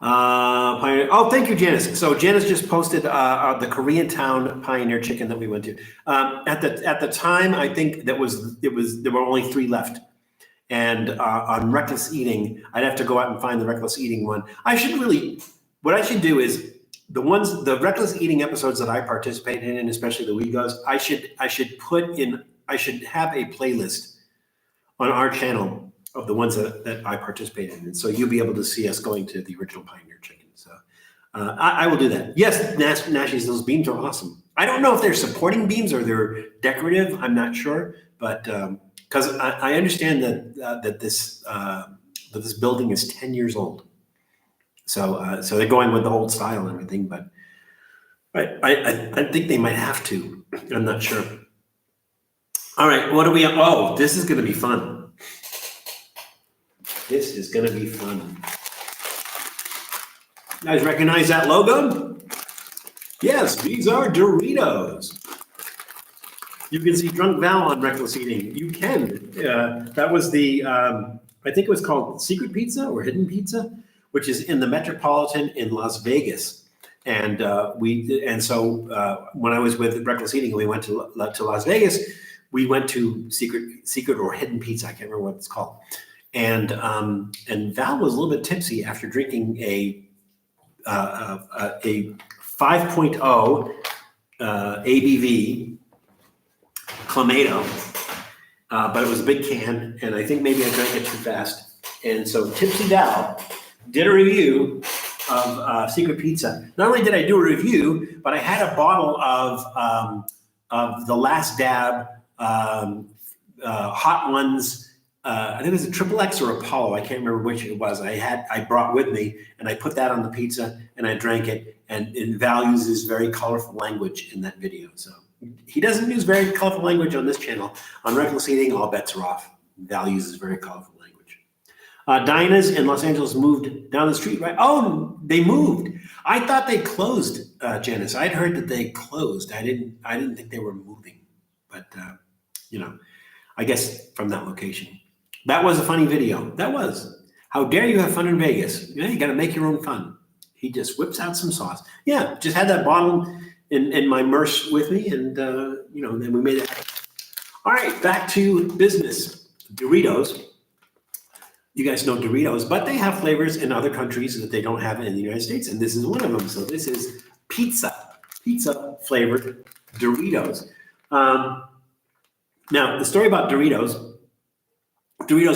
Oh, thank you, Janice. So Janice just posted the Koreatown Pioneer Chicken that we went to. At the time, I think there were only 3 left, And on reckless eating, I'd have to go out and find the reckless eating one. What I should do is the reckless eating episodes that I participate in, especially the Uyghurs, I should have a playlist on our channel of the ones that I participate in. And so you'll be able to see us going to the original Pioneer Chicken. So I will do that. Yes, Nashies, those beams are awesome. I don't know if they're supporting beams or they're decorative. I'm not sure, but because I understand that this building is 10 years old. So they're going with the old style and everything, but I think they might have to. I'm not sure. All right, what do we have? Oh, this is going to be fun. This is going to be fun. You guys recognize that logo? Yes, these are Doritos. You can see Drunk Val on Reckless Eating. You can. That was the, I think it was called Secret Pizza or Hidden Pizza, which is in the Metropolitan in Las Vegas. And so when I was with Reckless Eating and we went to Las Vegas, we went to Secret or Hidden Pizza. I can't remember what it's called. And Val was a little bit tipsy after drinking a 5.0 ABV Clamato, but it was a big can, and I think maybe I drank it too fast. And so Tipsy Val did a review of Secret Pizza. Not only did I do a review, but I had a bottle of the Last Dab Hot Ones. I think it was a Triple X or Apollo. I can't remember which it was. I brought with me, and I put that on the pizza, and I drank it. And Val uses very colorful language in that video. So he doesn't use very colorful language on this channel. On Reckless Eating, all bets are off. Val uses very colorful language. Dinah's in Los Angeles moved down the street, right? Oh, they moved. I thought they closed, Janice. I'd heard that they closed. I didn't think they were moving, but I guess from that location. That was a funny video. That was. How dare you have fun in Vegas? You got to make your own fun. He just whips out some sauce. Yeah, just had that bottle in my merce with me, and then we made it. All right, back to business. Doritos. You guys know Doritos, but they have flavors in other countries that they don't have in the United States, and this is one of them. So this is pizza flavored Doritos. Now, the story about Doritos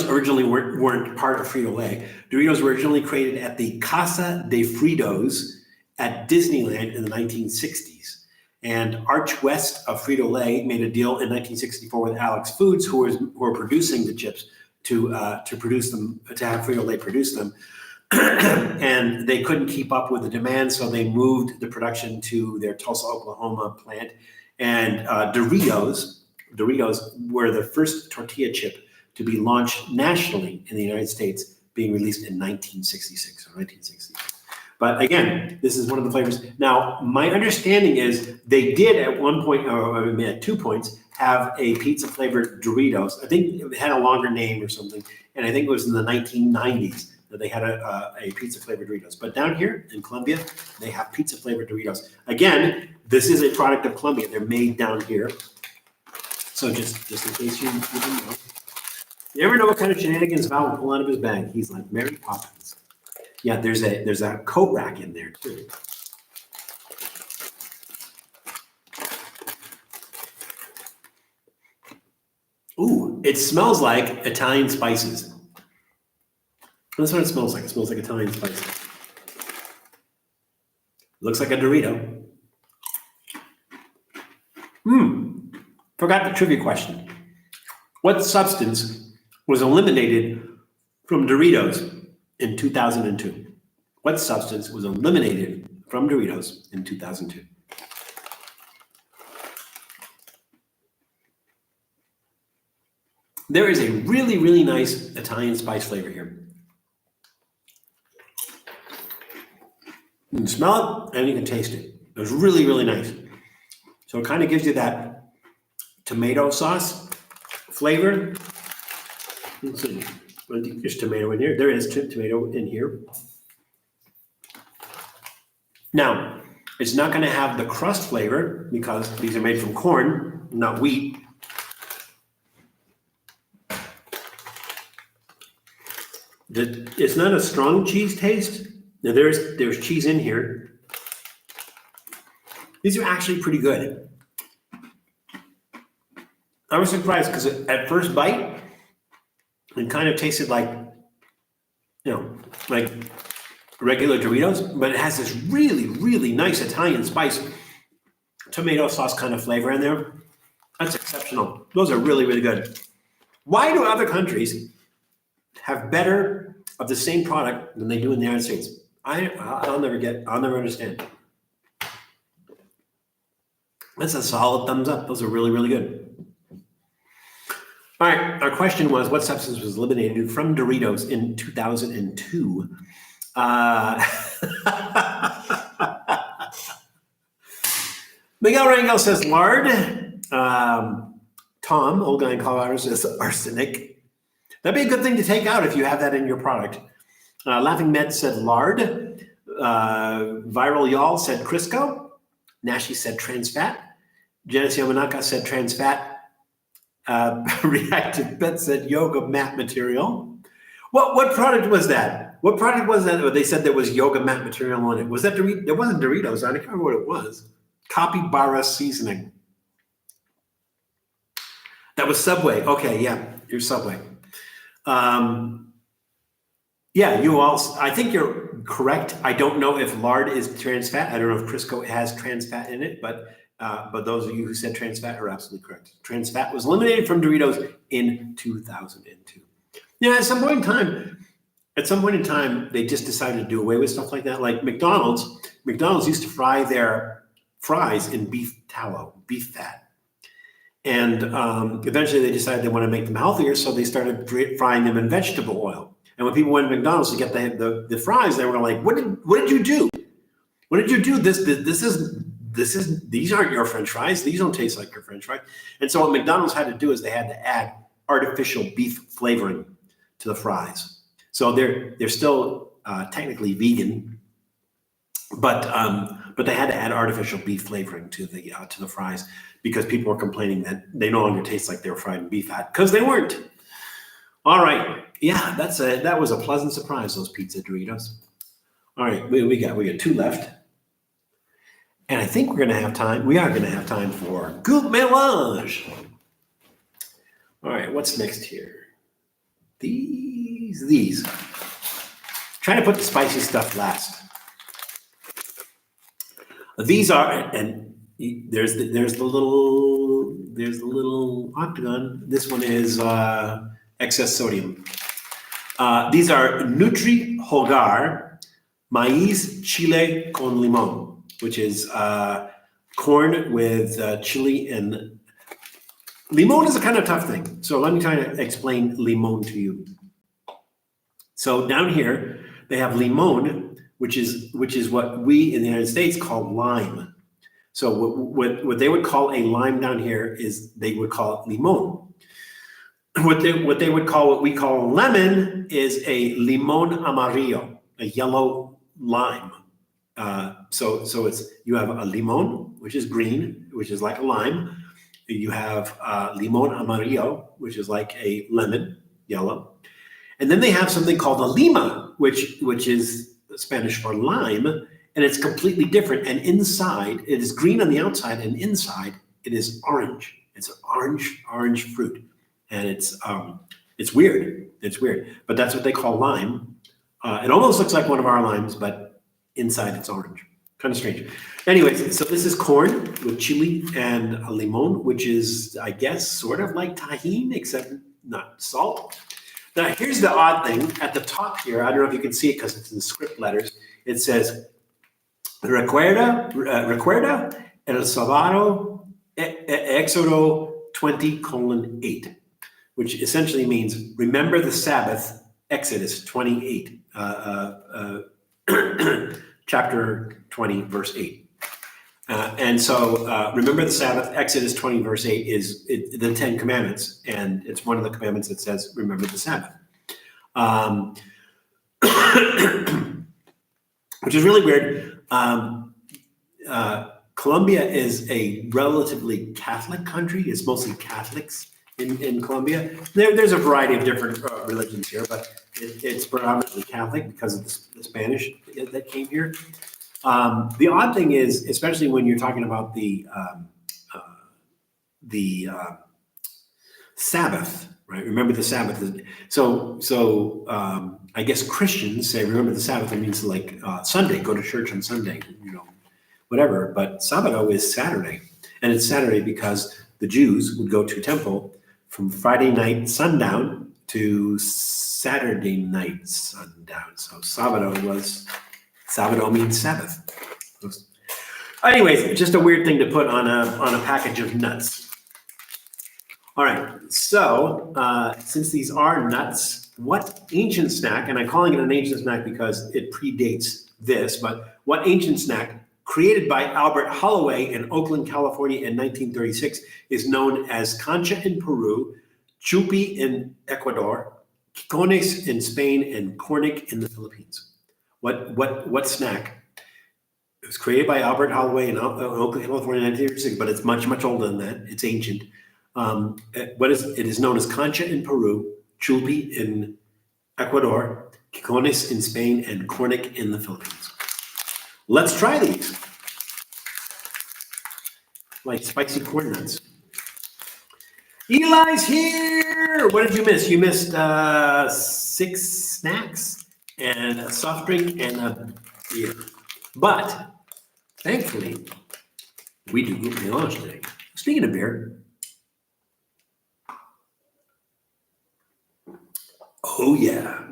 originally weren't part of Frito-Lay. Doritos were originally created at the Casa de Fritos at Disneyland in the 1960s. And Arch West of Frito-Lay made a deal in 1964 with Alex Foods, who were producing the chips, to produce them, to have Frito-Lay produce them. And they couldn't keep up with the demand, so they moved the production to their Tulsa, Oklahoma plant. And Doritos were the first tortilla chip to be launched nationally in the United States, being released in 1966 or 1960. But again, this is one of the flavors. Now, my understanding is they did at one point, or at 2 points, have a pizza flavored Doritos. I think it had a longer name or something, and I think it was in the 1990s that they had a pizza flavored Doritos. But down here in Colombia, they have pizza flavored Doritos. Again, this is a product of Colombia. They're made down here. So just in case you didn't know. You ever know what kind of shenanigans Val will pull out of his bag? He's like Mary Poppins. Yeah, there's a coat rack in there too. Ooh, it smells like Italian spices. That's what it smells like. It smells like Italian spices. Looks like a Dorito. Forgot the trivia question. What substance was eliminated from Doritos in 2002? What substance was eliminated from Doritos in 2002? There is a really, really nice Italian spice flavor here. You can smell it and you can taste it. It was really, really nice. So it kind of gives you that tomato sauce flavor. Let's see. There's tomato in here. There is tomato in here. Now, it's not going to have the crust flavor because these are made from corn, not wheat. It's not a strong cheese taste. Now there's cheese in here. These are actually pretty good. I was surprised because at first bite, it kind of tasted like, like regular Doritos, but it has this really, really nice Italian spice, tomato sauce kind of flavor in there. That's exceptional. Those are really, really good. Why do other countries have better of the same product than they do in the United States? I'll never understand. That's a solid thumbs up. Those are really, really good. All right, our question was, what substance was eliminated from Doritos in 2002? Miguel Rangel says lard. Tom, old guy in Colorado, says arsenic. That'd be a good thing to take out if you have that in your product. Laughing Med said lard. Viral Y'all said Crisco. Nashi said trans fat. Geneseo Manaka said trans fat. Reactive Bet said yoga mat material. What product was that? What product was that? They said there was yoga mat material on it. Was that Doritos? It wasn't Doritos. I don't remember what it was. Capybara seasoning. That was Subway. Okay, yeah, you're Subway. Yeah, you also. I think you're correct. I don't know if lard is trans fat. I don't know if Crisco has trans fat in it, but those of you who said trans fat are absolutely correct. Trans fat was eliminated from Doritos in 2002. Yeah, at some point in time, they just decided to do away with stuff like that. Like McDonald's used to fry their fries in beef tallow, beef fat. And eventually they decided they want to make them healthier, so they started frying them in vegetable oil. And when people went to McDonald's to get the fries, they were like, "What did you do? What did you do? These aren't your French fries. These don't taste like your French fries." And so what McDonald's had to do is they had to add artificial beef flavoring to the fries. So they're still technically vegan, but they had to add artificial beef flavoring to the fries because people were complaining that they no longer taste like they were fried in beef fat because they weren't. All right, yeah, that was a pleasant surprise. Those pizza Doritos. All right, we got two left. And I think we are going to have time for Goût Mélange. All right, what's next here? These. Trying to put the spicy stuff last. These are, and there's the little octagon. This one is excess sodium. These are Nutri Hogar maíz chile con limón, which is corn with chili and limon is a kind of tough thing. So let me try to explain limon to you. So down here, they have limon, which is what we in the United States call lime. So what they would call a lime down here is they would call it limon. What we call a lemon is a limon amarillo, a yellow lime. So it's you have a limon, which is green, which is like a lime. You have limon amarillo, which is like a lemon, yellow. And then they have something called a lima, which is Spanish for lime, and it's completely different. And inside, it is green on the outside, and inside it is orange. It's an orange fruit, and it's weird. It's weird, but that's what they call lime. It almost looks like one of our limes, but inside it's orange. Kind of strange. Anyways, so this is corn with chili and a limon, which is, I guess, sort of like tahini, except not salt. Now, here's the odd thing. At the top here, I don't know if you can see it because it's in the script letters. It says, Recuerda el sábado Éxodo 20:8, which essentially means remember the Sabbath, Exodus 28, chapter 20, verse 8. And so remember the Sabbath, Exodus 20, verse 8 is the 10 Commandments. And it's one of the commandments that says, remember the Sabbath. Which is really weird. Colombia is a relatively Catholic country. It's mostly Catholics in Colombia. There's a variety of different religions here, but it's predominantly Catholic because of the Spanish that came here. The odd thing is, especially when you're talking about the Sabbath, right? Remember the Sabbath. So I guess Christians say remember the Sabbath. It means like Sunday, go to church on Sunday, whatever. But Sábado is Saturday, and it's Saturday because the Jews would go to temple from Friday night sundown to Saturday night sundown. So Sábado means Sabbath. Anyways, just a weird thing to put on a package of nuts. All right, so since these are nuts, what ancient snack, and I'm calling it an ancient snack because it predates this, but what ancient snack created by Albert Holloway in Oakland, California in 1936 is known as concha in Peru, chupi in Ecuador, quicones in Spain, and cornic in the Philippines? What snack? It was created by Albert Holloway in Oakland, California in 1936, but it's much, much older than that. It's ancient. It is known as concha in Peru, chupi in Ecuador, quicones in Spain, and cornic in the Philippines. Let's try these. Like spicy corn nuts. Eli's here. What did you miss? You missed 6 snacks and a soft drink and a beer. But thankfully, we do group melange today. Speaking of beer, oh yeah.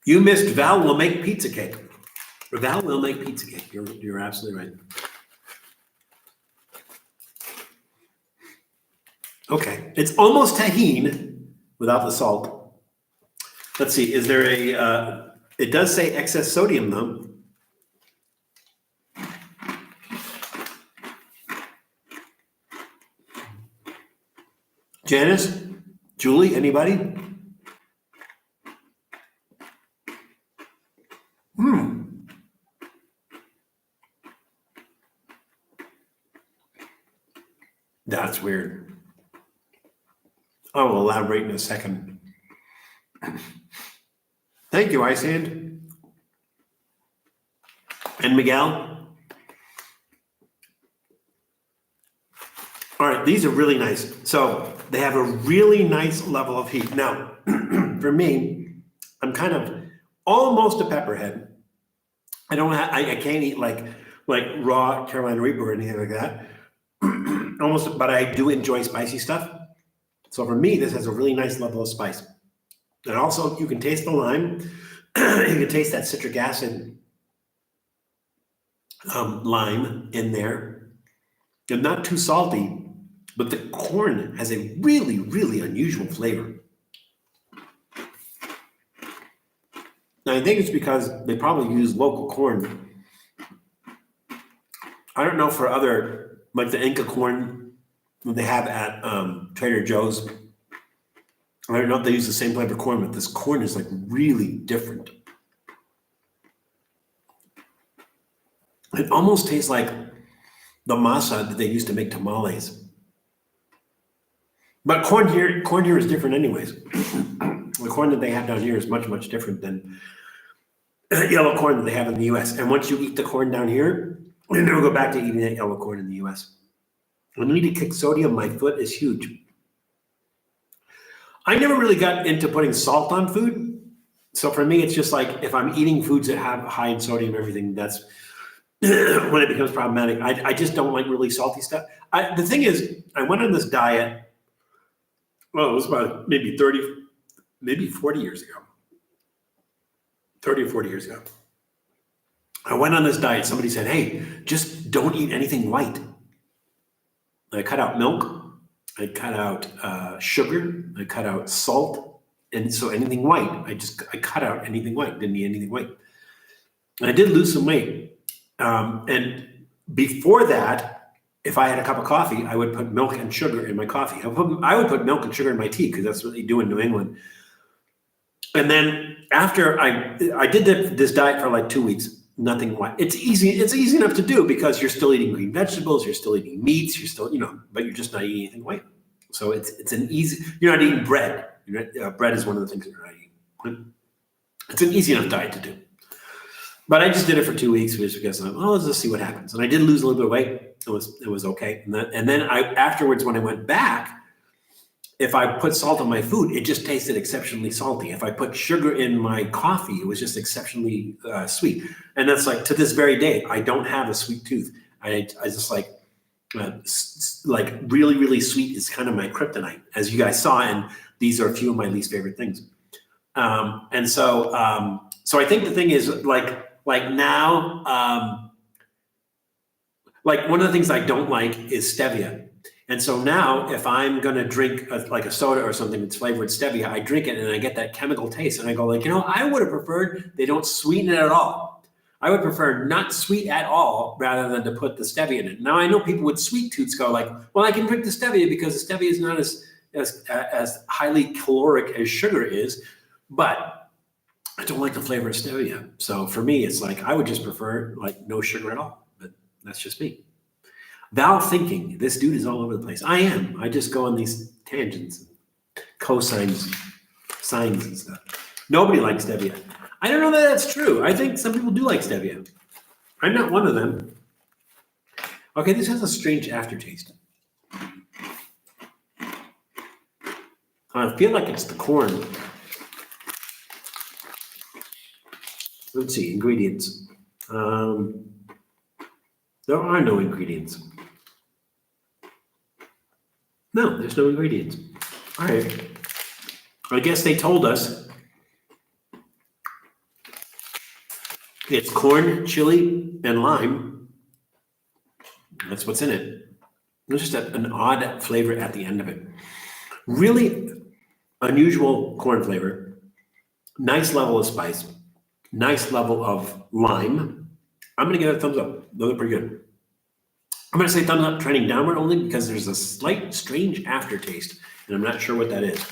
You missed Val will make pizza cake. Val will make pizza cake. You're absolutely right. Okay, it's almost tahine without the salt. Let's see, is there it does say excess sodium though. Janice? Julie, anybody? That's weird. I will elaborate in a second. Thank you, Ice Hand. And Miguel. All right, these are really nice. So they have a really nice level of heat. Now, for me, I'm kind of almost a pepperhead. I can't eat like raw Carolina Reaper or anything like that. Almost, but I do enjoy spicy stuff. So for me, this has a really nice level of spice. And also, you can taste the lime. You can taste that citric acid lime in there. And not too salty, but the corn has a really, really unusual flavor. Now, I think it's because they probably use local corn. I don't know for other, like the Inca corn that they have at Trader Joe's. I don't know if they use the same flavor corn, but this corn is like really different. It almost tastes like the masa that they used to make tamales. But corn here is different anyways. The corn that they have down here is much, much different than yellow corn that they have in the US. And once you eat the corn down here, you never go back to eating that yellow corn in the US. When I need to kick sodium, my foot is huge. I never really got into putting salt on food. So for me, it's just like if I'm eating foods that have high in sodium, everything, that's when it becomes problematic. I just don't like really salty stuff. The thing is, I went on this diet, well, it was about maybe 40 years ago. 30 or 40 years ago. I went on this diet. Somebody said, hey, just don't eat anything white. I cut out milk. I cut out sugar. I cut out salt. And so anything white, I cut out anything white. Didn't eat anything white. And I did lose some weight. And before that, if I had a cup of coffee, I would put milk and sugar in my coffee. I would put milk and sugar in my tea because that's what they do in New England. And then after I did this diet for like 2 weeks, nothing. It's easy. It's easy enough to do because you're still eating green vegetables, you're still eating meats, you're still, but you're just not eating anything white. So it's an easy. You're not eating bread. Bread is one of the things you're not eating. It's an easy enough diet to do. But I just did it for 2 weeks just because let's just see what happens. And I did lose a little bit of weight. It was okay. And then afterwards, when I went back, if I put salt on my food, it just tasted exceptionally salty. If I put sugar in my coffee, it was just exceptionally sweet. And that's like, to this very day, I don't have a sweet tooth. I just like really, really sweet is kind of my kryptonite, as you guys saw. And these are a few of my least favorite things. And so I think the thing is like now, like one of the things I don't like is stevia. And so now if I'm going to drink like a soda or something that's flavored stevia, I drink it and I get that chemical taste. And I go like, I would have preferred they don't sweeten it at all. I would prefer not sweet at all rather than to put the stevia in it. Now I know people with sweet tooths go like, well, I can drink the stevia because the stevia is not as highly caloric as sugar is, but I don't like the flavor of stevia. So for me, it's like, I would just prefer like no sugar at all, but that's just me. Val thinking, this dude is all over the place. I am. I just go on these tangents, cosines, sines and stuff. Nobody likes stevia. I don't know that that's true. I think some people do like stevia. I'm not one of them. Okay, this has a strange aftertaste. I feel like it's the corn. Let's see, ingredients. There are no ingredients. No, there's no ingredients. All right. I guess they told us it's corn, chili, and lime. That's what's in it. There's just an odd flavor at the end of it. Really unusual corn flavor. Nice level of spice. Nice level of lime. I'm going to give it a thumbs up. Those are pretty good. I'm going to say thumbs up trending downward only because there's a slight strange aftertaste, and I'm not sure what that is.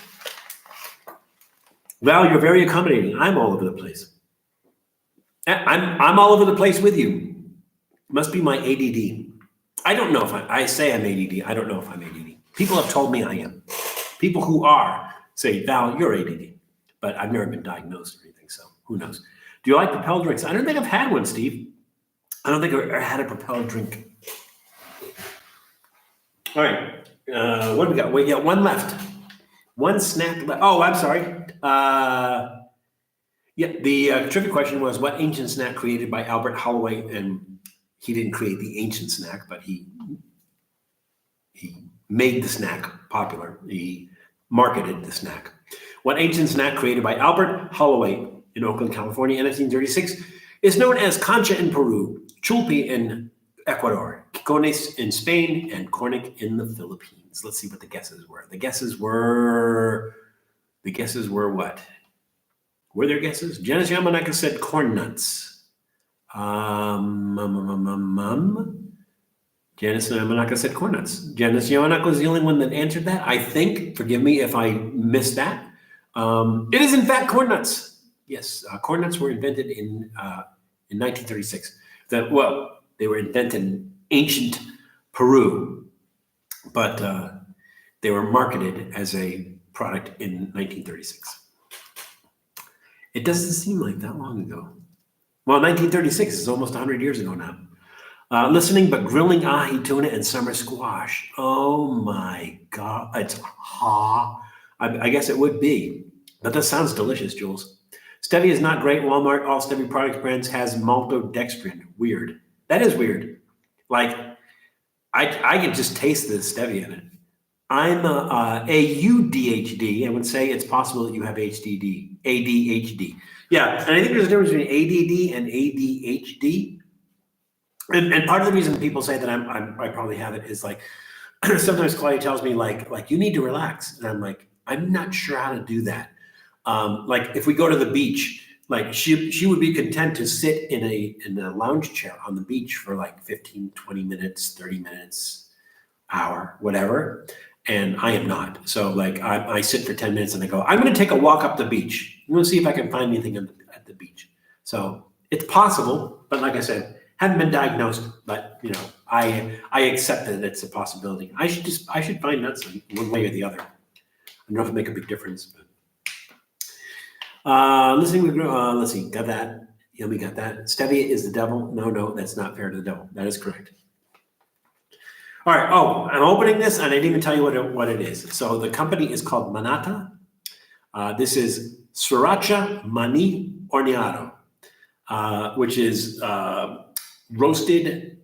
Val, you're very accommodating. I'm all over the place. I'm all over the place with you. Must be my ADD. I don't know if I say I'm ADD. I don't know if I'm ADD. People have told me I am. People who are say, Val, you're ADD. But I've never been diagnosed or anything, so who knows? Do you like propelled drinks? I don't think I've had one, Steve. I don't think I've ever had a propelled drink. All right. What do we got? We got one left. One snack left. Oh, I'm sorry. The trivia question was, what ancient snack created by Albert Holloway? And he didn't create the ancient snack, but he made the snack popular. He marketed the snack. What ancient snack created by Albert Holloway in Oakland, California in 1936 is known as concha in Peru, chulpi in Ecuador, quicones in Spain, and cornic in the Philippines. Let's see what the guesses were. The guesses were what? Were there guesses? Janice Yamanaka said corn nuts. Janice Yamanaka said corn nuts. Janice Yamanaka was the only one that answered that, I think. Forgive me if I missed that. It is, in fact, corn nuts. Yes, corn nuts were invented in 1936. They were invented in ancient Peru, but they were marketed as a product in 1936. It doesn't seem like that long ago. Well, 1936 is almost 100 years ago now. Listening, but grilling ahi tuna and summer squash. Oh my God, it's I guess it would be, but that sounds delicious, Jules. Stevia is not great. Walmart, all Stevia product brands has maltodextrin. Weird. That is weird. Like, I can just taste the stevia in it. I'm a ADHD. I would say it's possible that you have ADHD. Yeah, and I think there's a difference between ADD and ADHD. And part of the reason people say that I probably have it is like, sometimes Claudia tells me like you need to relax, and I'm like, I'm not sure how to do that. Like if we go to the beach, like she would be content to sit in a lounge chair on the beach for like 15, 20 minutes, 30 minutes, hour, whatever. And I am not. So like I sit for 10 minutes and I go, I'm going to take a walk up the beach. I'm going to see if I can find anything at the beach. So It's possible, but like I said, haven't been diagnosed. But I accept that it's a possibility. I should find nuts one way or the other. I don't know if it make a big difference. But let's see. Got that. Yeah, we got that. Stevia is the devil. No, that's not fair to the devil. That is correct. All right. Oh, I'm opening this, and I didn't even tell you what it is. So the company is called Manata. This is sriracha maní horneado, which is roasted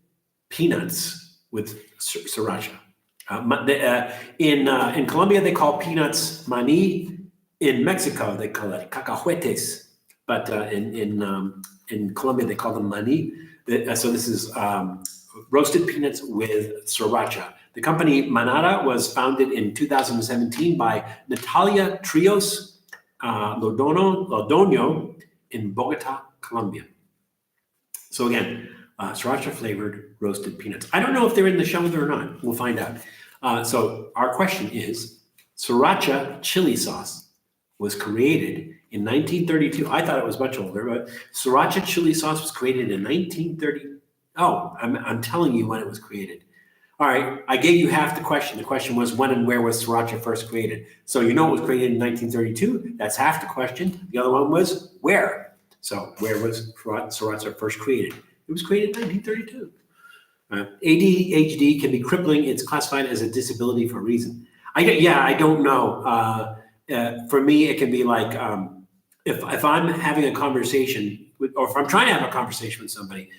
peanuts with sriracha. In Colombia, they call peanuts maní. In Mexico, they call it cacahuetes, but in Colombia, they call them maní. So this is roasted peanuts with sriracha. The company Manata was founded in 2017 by Natalia Trios Lodoño in Bogota, Colombia. So again, sriracha flavored roasted peanuts. I don't know if they're in the shelves or not. We'll find out. So our question is, sriracha chili sauce was created in 1932. I thought it was much older, but sriracha chili sauce was created in 1930. Oh, I'm telling you when it was created. All right, I gave you half the question. The question was when and where was sriracha first created? So you know it was created in 1932. That's half the question. The other one was where. So where was sriracha first created? It was created in 1932. ADHD can be crippling. It's classified as a disability for a reason. I don't know. For me, it can be like if I'm having a conversation or if I'm trying to have a conversation with somebody,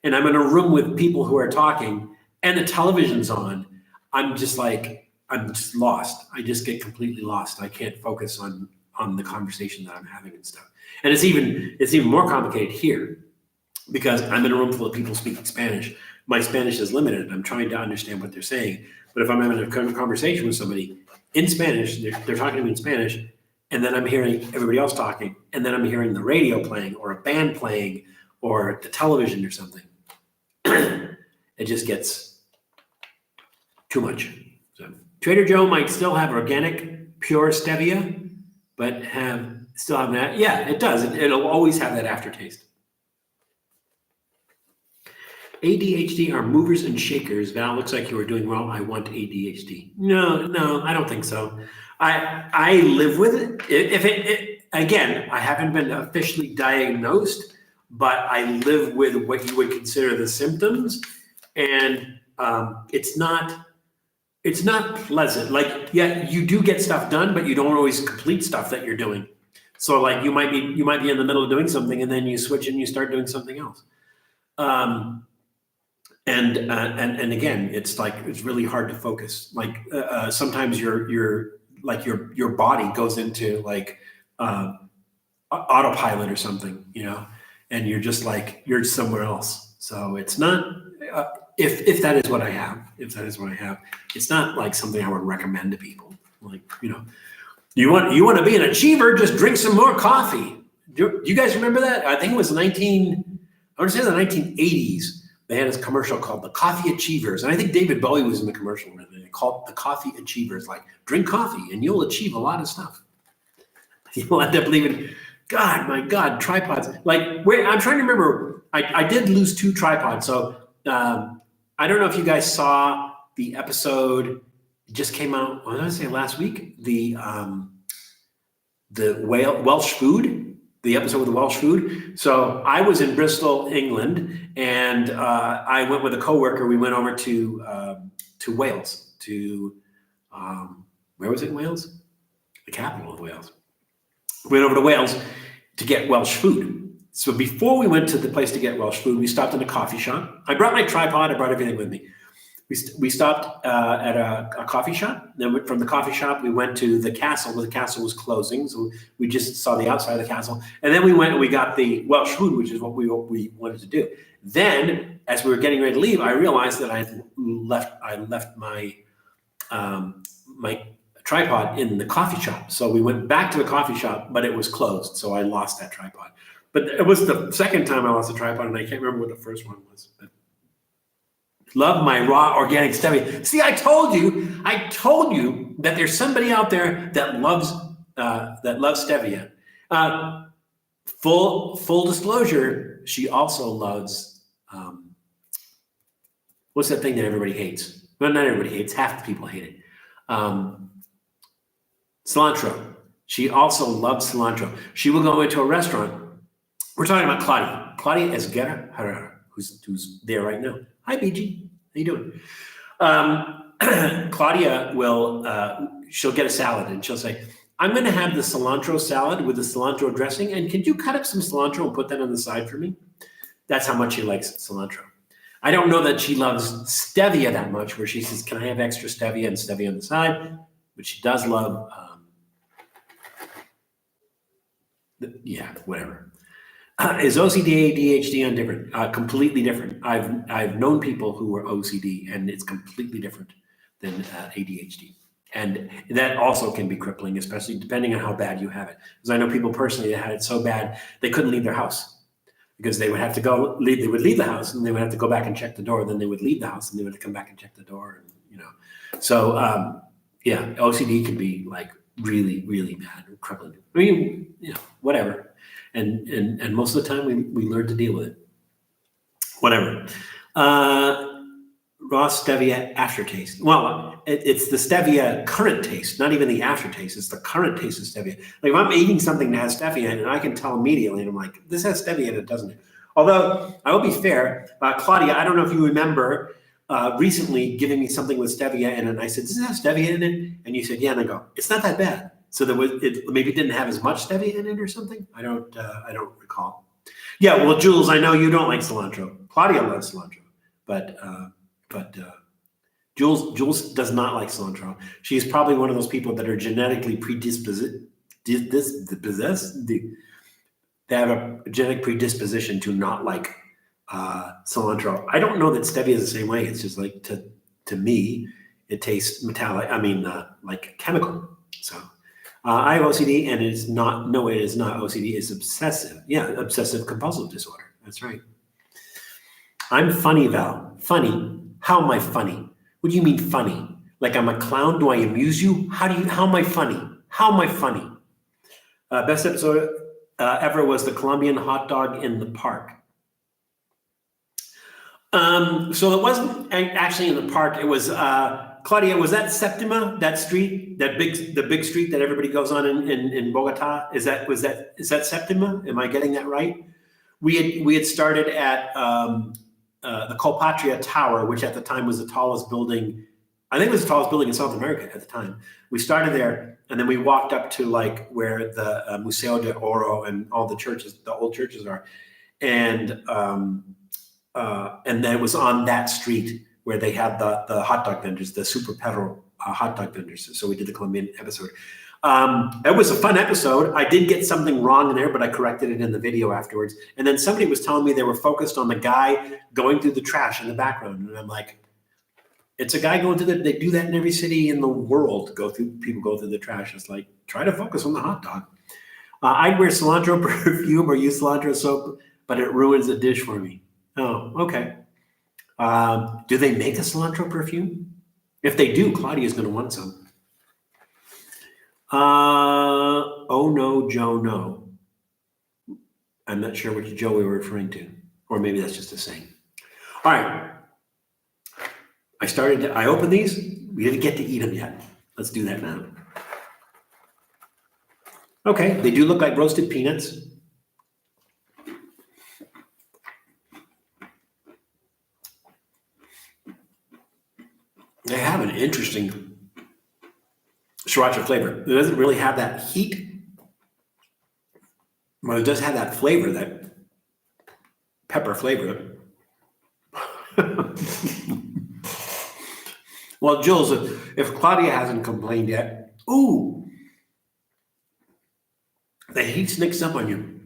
and I'm in a room with people who are talking, and the television's on, I'm just lost. I just get completely lost. I can't focus on the conversation that I'm having and stuff. And it's even more complicated here because I'm in a room full of people speaking Spanish. My Spanish is limited. I'm trying to understand what they're saying. But if I'm having a conversation with somebody in Spanish, they're talking to me in Spanish, and then I'm hearing everybody else talking, and then I'm hearing the radio playing or a band playing or the television or something. It just gets too much. So Trader Joe might still have organic, pure stevia, but still have that. Yeah, it does. It'll always have that aftertaste. ADHD are movers and shakers. Val, looks like you were doing well. I want ADHD. No, I don't think so. I live with it. Again, I haven't been officially diagnosed, but I live with what you would consider the symptoms, and it's not pleasant. Like, yeah, you do get stuff done, but you don't always complete stuff that you're doing. So, like, you might be in the middle of doing something, and then you switch and you start doing something else. And again, it's like it's really hard to focus. Like sometimes your body goes into like autopilot or something, and you're just like you're somewhere else. So it's not if that is what I have. If that is what I have, it's not like something I would recommend to people. Like you want to be an achiever, just drink some more coffee. Do you guys remember that? I think it was I want to say the 1980s. They had this commercial called the Coffee Achievers. And I think David Bowie was in the commercial. And they called it the Coffee Achievers. Like, drink coffee and you'll achieve a lot of stuff. You'll end up leaving, my God, tripods. Like, I'm trying to remember. I did lose 2 tripods. So I don't know if you guys saw the episode. It just came out, what did I say, last week? The Welsh food. The episode with the Welsh food. So I was in Bristol, England, and I went with a coworker. We went over to Wales, where was it in Wales? The capital of Wales. We went over to Wales to get Welsh food. So before we went to the place to get Welsh food, we stopped in a coffee shop. I brought my tripod. I brought everything with me. We stopped at a coffee shop. Then from the coffee shop, we went to the castle, where the castle was closing. So we just saw the outside of the castle. And then we went and we got the Welsh food, which is what we wanted to do. Then, as we were getting ready to leave, I realized that I left my my tripod in the coffee shop. So we went back to the coffee shop, but it was closed. So I lost that tripod. But it was the second time I lost a tripod, and I can't remember what the first one was. But love my raw organic stevia. See, I told you that there's somebody out there that loves stevia. Full disclosure, she also loves, what's that thing that everybody hates? Well, not everybody hates, half the people hate it. Cilantro. She also loves cilantro. She will go into a restaurant. We're talking about Claudia. Claudia Esguerra, who's there right now. Hi, BG. How you doing? Claudia will, she'll get a salad and she'll say, I'm going to have the cilantro salad with the cilantro dressing. And can you cut up some cilantro and put that on the side for me? That's how much she likes cilantro. I don't know that she loves stevia that much, where she says, can I have extra stevia and stevia on the side? But she does love, yeah, whatever. Is OCD, ADHD on different? Completely different. I've known people who were OCD, and it's completely different than ADHD. And that also can be crippling, especially depending on how bad you have it. Because I know people personally that had it so bad they couldn't leave their house because they would have to they would leave the house and they would have to go back and check the door. Then they would leave the house and they would come back and check the door. And, so yeah, OCD can be like really, really bad and crippling. I mean, whatever. And most of the time we learn to deal with it. Whatever. Raw stevia aftertaste. Well, it's the stevia current taste, not even the aftertaste. It's the current taste of stevia. Like if I'm eating something that has stevia in it, and I can tell immediately, and I'm like, this has stevia in it, doesn't it? Although, I will be fair, Claudia, I don't know if you remember recently giving me something with stevia in it, and I said, does it have stevia in it? And you said, yeah, and I go, it's not that bad. So it maybe didn't have as much stevia in it or something. I don't recall. Yeah, well, Jules, I know you don't like cilantro. Claudia loves cilantro, but Jules does not like cilantro. She's probably one of those people that are genetically predisposed. They have a genetic predisposition to not like cilantro. I don't know that stevia is the same way. It's just like to me, it tastes metallic. I mean, like chemical. So. I have OCD, and it is not. No, it is not OCD. It's obsessive. Yeah, obsessive compulsive disorder. That's right. I'm funny, Val. Funny. How am I funny? What do you mean funny? Like I'm a clown? Do I amuse you? How am I funny? How am I funny? Best episode ever was the Colombian hot dog in the park. So it wasn't actually in the park. It was. Claudia, was that Septima, that street, the big street that everybody goes on in Bogota? Is that Septima? Am I getting that right? We had started at the Colpatria Tower, which at the time was the tallest building. I think it was the tallest building in South America at the time. We started there, and then we walked up to like where the Museo de Oro and all the churches, the old churches are, and then it was on that street where they had the hot dog vendors, the super pedal hot dog vendors. So we did the Colombian episode. It was a fun episode. I did get something wrong in there, but I corrected it in the video afterwards. And then somebody was telling me they were focused on the guy going through the trash in the background. And I'm like, it's a guy going through they do that in every city in the world. People go through the trash. It's like, try to focus on the hot dog. I'd wear cilantro perfume or use cilantro soap, but it ruins the dish for me. Oh, okay. Do they make a cilantro perfume? If they do, Claudia's going to want some. Oh no, Joe, no. I'm not sure which Joe we were referring to, or maybe that's just a saying. All right. I opened these. We didn't get to eat them yet. Let's do that now. Okay, they do look like roasted peanuts. They have an interesting sriracha flavor. It doesn't really have that heat, but it does have that flavor, that pepper flavor. Well, Jules, if Claudia hasn't complained yet, ooh, the heat sneaks up on you.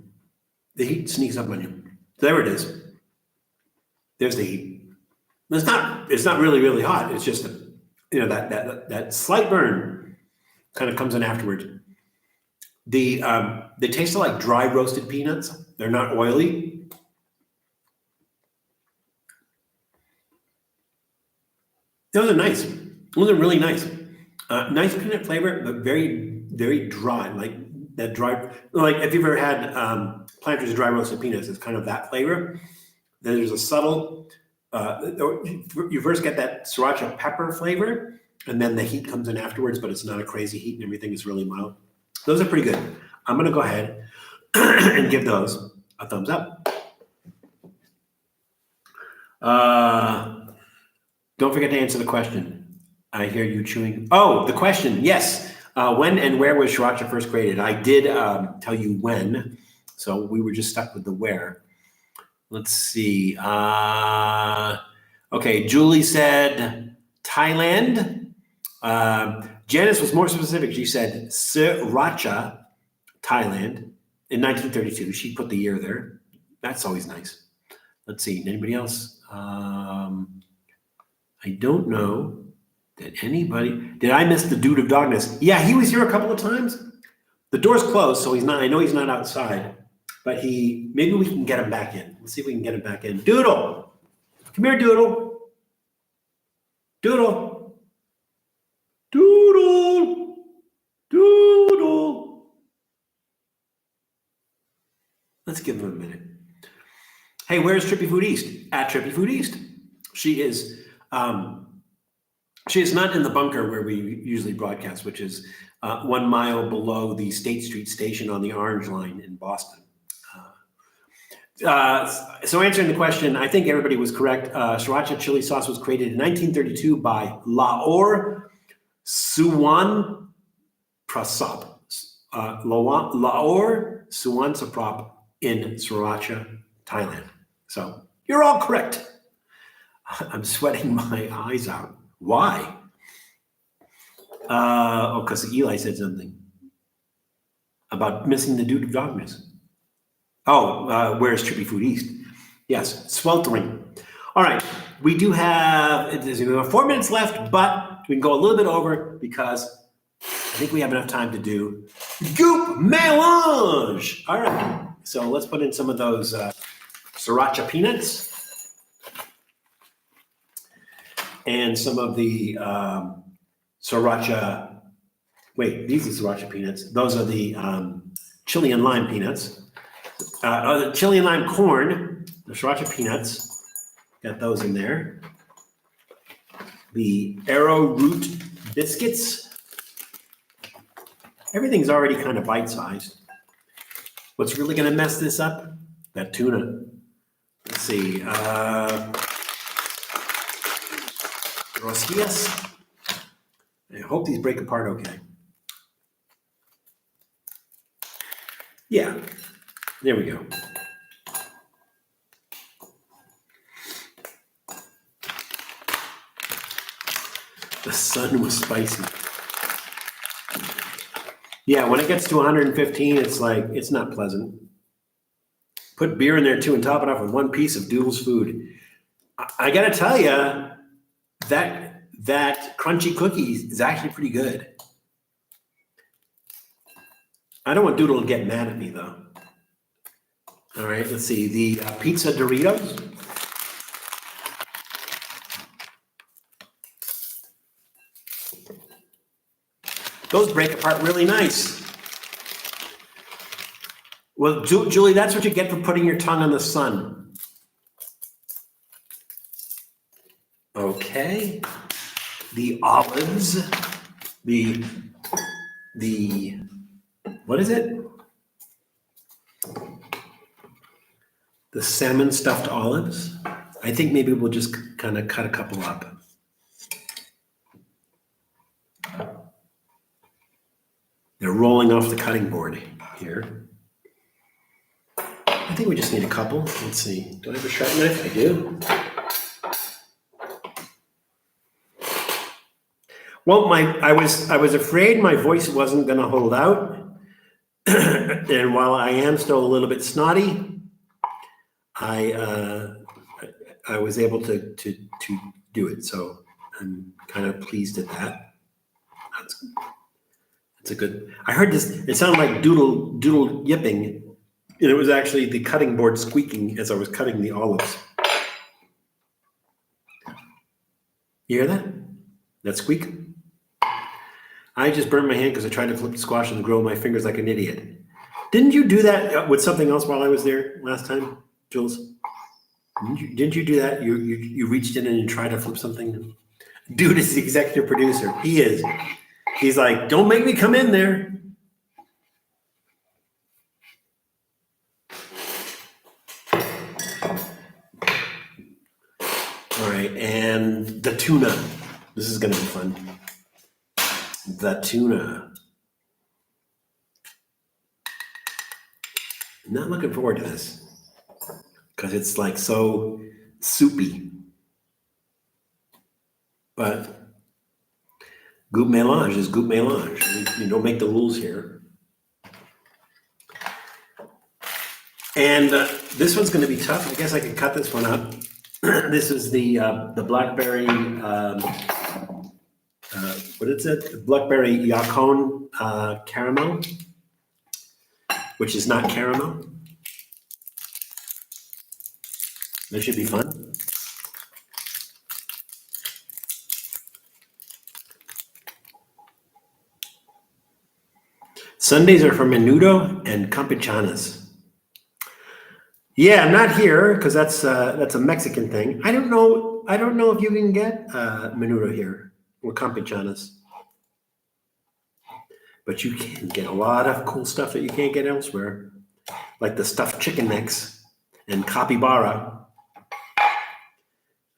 The heat sneaks up on you. There it is. There's the heat. It's not really, really hot. It's just, that slight burn kind of comes in afterwards. They taste like dry roasted peanuts. They're not oily. Those are nice. Those are really nice. Nice peanut flavor, but very, very dry, like that dry, like if you've ever had Planters dry roasted peanuts, it's kind of that flavor. Then there's a subtle, you first get that sriracha pepper flavor, and then the heat comes in afterwards, but it's not a crazy heat and everything is really mild. Those are pretty good. I'm gonna go ahead and give those a thumbs up. Don't forget to answer the question. I hear you chewing. Oh, the question, yes. When and where was sriracha first created? I did tell you when, so we were just stuck with the where. Let's see. Okay, Julie said Thailand. Janice was more specific. She said sriracha, Thailand, in 1932. She put the year there. That's always nice. Let's see. Anybody else? I don't know. Did I miss the Dude of Darkness? Yeah, he was here a couple of times. The door's closed, so he's not. I know he's not outside, but maybe we can get him back in. Let's see if we can get him back in. Doodle, come here, Doodle. Doodle. Doodle. Doodle. Let's give him a minute. Hey, where's Trippy Food East? At Trippy Food East. She is not in the bunker where we usually broadcast, which is 1 mile below the State Street station on the Orange Line in Boston. So answering the question, I think everybody was correct. Sriracha chili sauce was created in 1932 by Laor Suwan Prasop. Laor Suwan Saprop in Sriracha, Thailand. So you're all correct. I'm sweating my eyes out. Why? Because Eli said something about missing the Dude of Darkness. Oh, where's Trippy Food East? Yes, sweltering. All right, we do have, there's 4 minutes left, but we can go a little bit over because I think we have enough time to do Goop Melange. All right, so let's put in some of those sriracha peanuts and some of the sriracha, wait, these are sriracha peanuts. Those are the chili and lime peanuts. The chili and lime corn, the sriracha peanuts, got those in there. The arrowroot biscuits. Everything's already kind of bite-sized. What's really gonna mess this up? That tuna. Let's see. Rosquillas. I hope these break apart okay. Yeah, there we go. The sun was spicy. Yeah, when it gets to 115, it's like, it's not pleasant. Put beer in there too and top it off with one piece of Doodle's food. I gotta tell you, that crunchy cookie is actually pretty good. I don't want Doodle to get mad at me though. All right, let's see, the pizza Doritos. Those break apart really nice. Well, Julie, that's what you get for putting your tongue on the sun. Okay. The olives, the what is it? The salmon stuffed olives. I think maybe we'll just kind of cut a couple up. They're rolling off the cutting board here. I think we just need a couple. Let's see. Do I have a sharp knife? I do. Well, I was afraid my voice wasn't going to hold out, and while I am still a little bit snotty, I was able to do it. So I'm kind of pleased at that. That's a good. I heard this. It sounded like doodle yipping, and it was actually the cutting board squeaking as I was cutting the olives. You hear that? That squeak? I just burned my hand because I tried to flip the squash on the grill with my fingers like an idiot. Didn't you do that with something else while I was there last time, Jules? Didn't you do that? You reached in and you tried to flip something? Dude is the executive producer. He is. He's like, don't make me come in there. All right, and the tuna. This is going to be fun. The tuna. I'm not looking forward to this because it's like so soupy. But goût mélange is goût mélange. You don't make the rules here. And this one's going to be tough. I guess I could cut this one up. This is the Blackberry, what is it? The Blackberry Yakon caramel, which is not caramel. This should be fun. Sundays are for menudo and campechanas. Yeah, not here because that's a Mexican thing. I don't know if you can get menudo here or campechanas, but you can get a lot of cool stuff that you can't get elsewhere, like the stuffed chicken necks and capybara.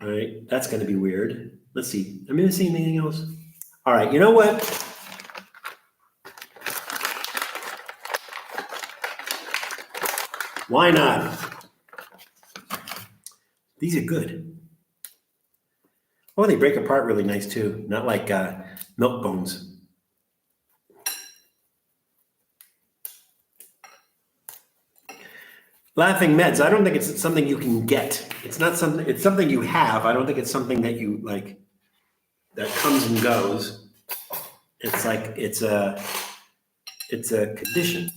All right, that's going to be weird. Let's see. Am I missing anything else? All right, you know what? Why not? These are good. Oh, they break apart really nice too. Not like milk bones. Laughing Meds. I don't think it's something you can get. It's not something. It's something you have. I don't think it's something that you like. That comes and goes. It's like it's a condition.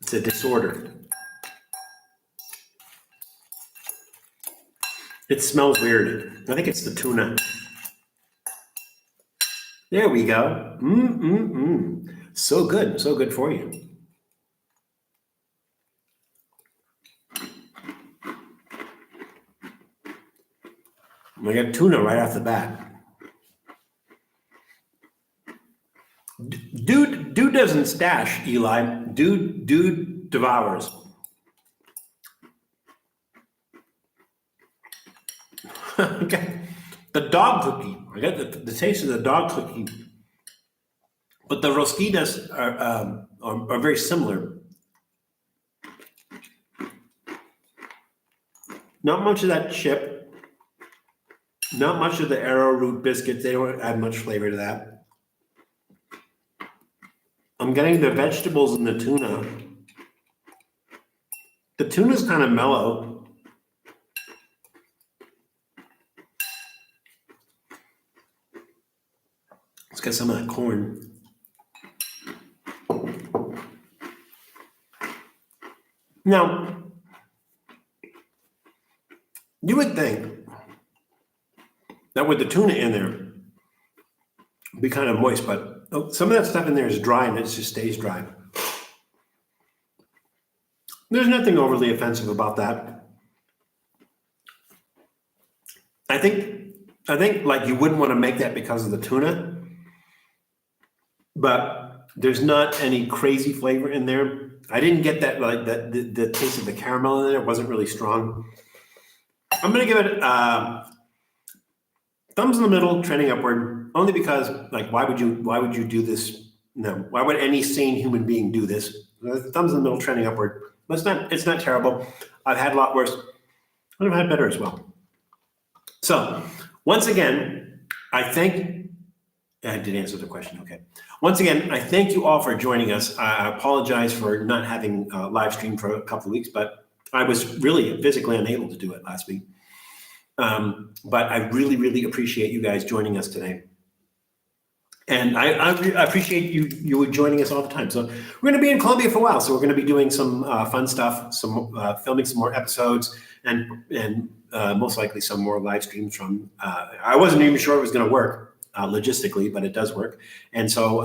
It's a disorder. It smells weird. I think it's the tuna. There we go. So good. So good for you. We got tuna right off the bat. Dude doesn't stash, Eli. Dude devours. Okay. The dog cookie. I got the taste of the dog cookie. But the rosquillas are very similar. Not much of that chip. Not much of the arrowroot biscuits. They don't add much flavor to that. I'm getting the vegetables and the tuna. The tuna's kind of mellow. Let's get some of that corn. Now, you would think that with the tuna in there, it'd be kind of moist, but some of that stuff in there is dry and it just stays dry. There's nothing overly offensive about that. I think like you wouldn't want to make that because of the tuna, but there's not any crazy flavor in there. I didn't get that like that the taste of the caramel in there. It wasn't really strong. I'm gonna give it thumbs in the middle, trending upward, only because like why would you do this? No, why would any sane human being do this? Thumbs in the middle, trending upward. But it's not terrible. I've had a lot worse. I've had better as well. So once again, I did answer the question. Okay. Once again, I thank you all for joining us. I apologize for not having a live stream for a couple of weeks, but I was really physically unable to do it last week. But I really, really appreciate you guys joining us today. And I appreciate you joining us all the time. So we're going to be in Colombia for a while. So we're going to be doing some fun stuff, some filming some more episodes, and most likely some more live streams from. I wasn't even sure it was going to work logistically, but it does work. And so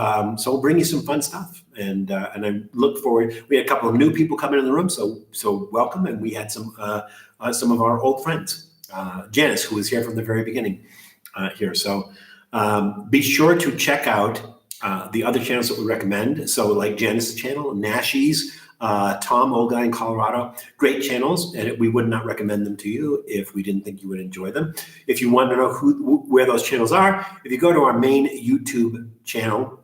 we'll bring you some fun stuff. And I look forward. We had a couple of new people coming in the room, so welcome. And we had some of our old friends, Janice, who was here from the very beginning here. So. Be sure to check out the other channels that we recommend. So like Janice's channel, Nashi's, Tom, old guy in Colorado, great channels. And we would not recommend them to you if we didn't think you would enjoy them. If you want to know where those channels are, if you go to our main YouTube channel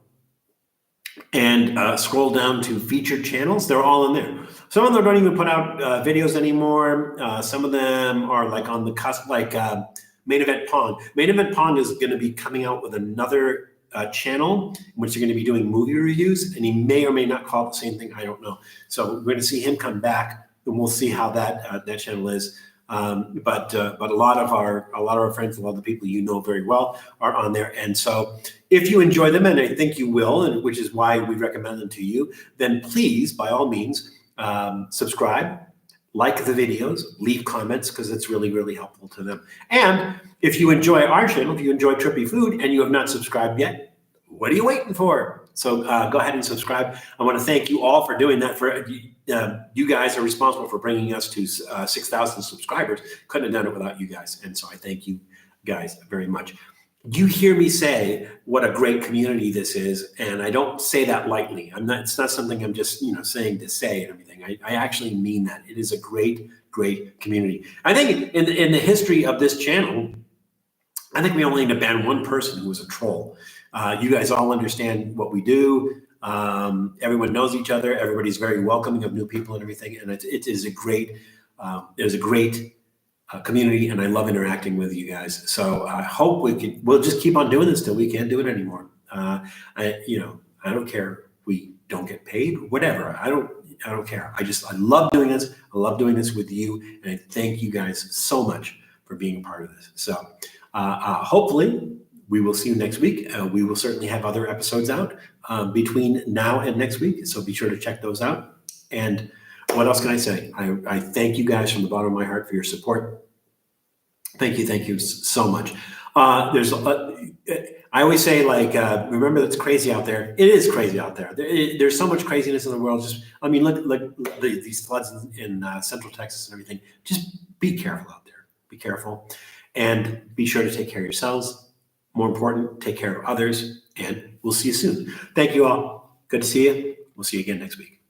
and scroll down to featured channels, they're all in there. Some of them don't even put out videos anymore. Some of them are like on the cusp, like Main Event Pong. Main Event Pong is going to be coming out with another channel in which they're going to be doing movie reviews, and he may or may not call it the same thing. I don't know. So we're going to see him come back, and we'll see how that channel is. But a lot of our friends, a lot of the people you know very well are on there. And so if you enjoy them, and I think you will, and which is why we recommend them to you, then please, by all means, subscribe. Like the videos, leave comments, because it's really, really helpful to them. And if you enjoy our channel, if you enjoy Trippy Food and you have not subscribed yet, what are you waiting for? So go ahead and subscribe. I want to thank you all for doing that. For you guys are responsible for bringing us to 6,000 subscribers. Couldn't have done it without you guys. And so I thank you guys very much. You hear me say what a great community this is, and I don't say that lightly. It's not something I'm just saying to say and everything. I actually mean that. It is a great, great community. I think in the history of this channel, I think we only need to ban one person who was a troll. You guys all understand what we do. Everyone knows each other. Everybody's very welcoming of new people and everything, and it is a great. There's a great community, and I love interacting with you guys. So I hope we'll just keep on doing this till we can't do it anymore. I don't care if we don't get paid, whatever. I don't care. I love doing this. I love doing this with you, and I thank you guys so much for being a part of this. So hopefully we will see you next week. We will certainly have other episodes out between now and next week. So be sure to check those out. And what else can I say? I thank you guys from the bottom of my heart for your support. Thank you so much. I always say, like, remember it's crazy out there. It is crazy out there. There's so much craziness in the world. Look these floods in Central Texas and everything. Just be careful out there. Be careful, and be sure to take care of yourselves. More important, take care of others. And we'll see you soon. Thank you all. Good to see you. We'll see you again next week.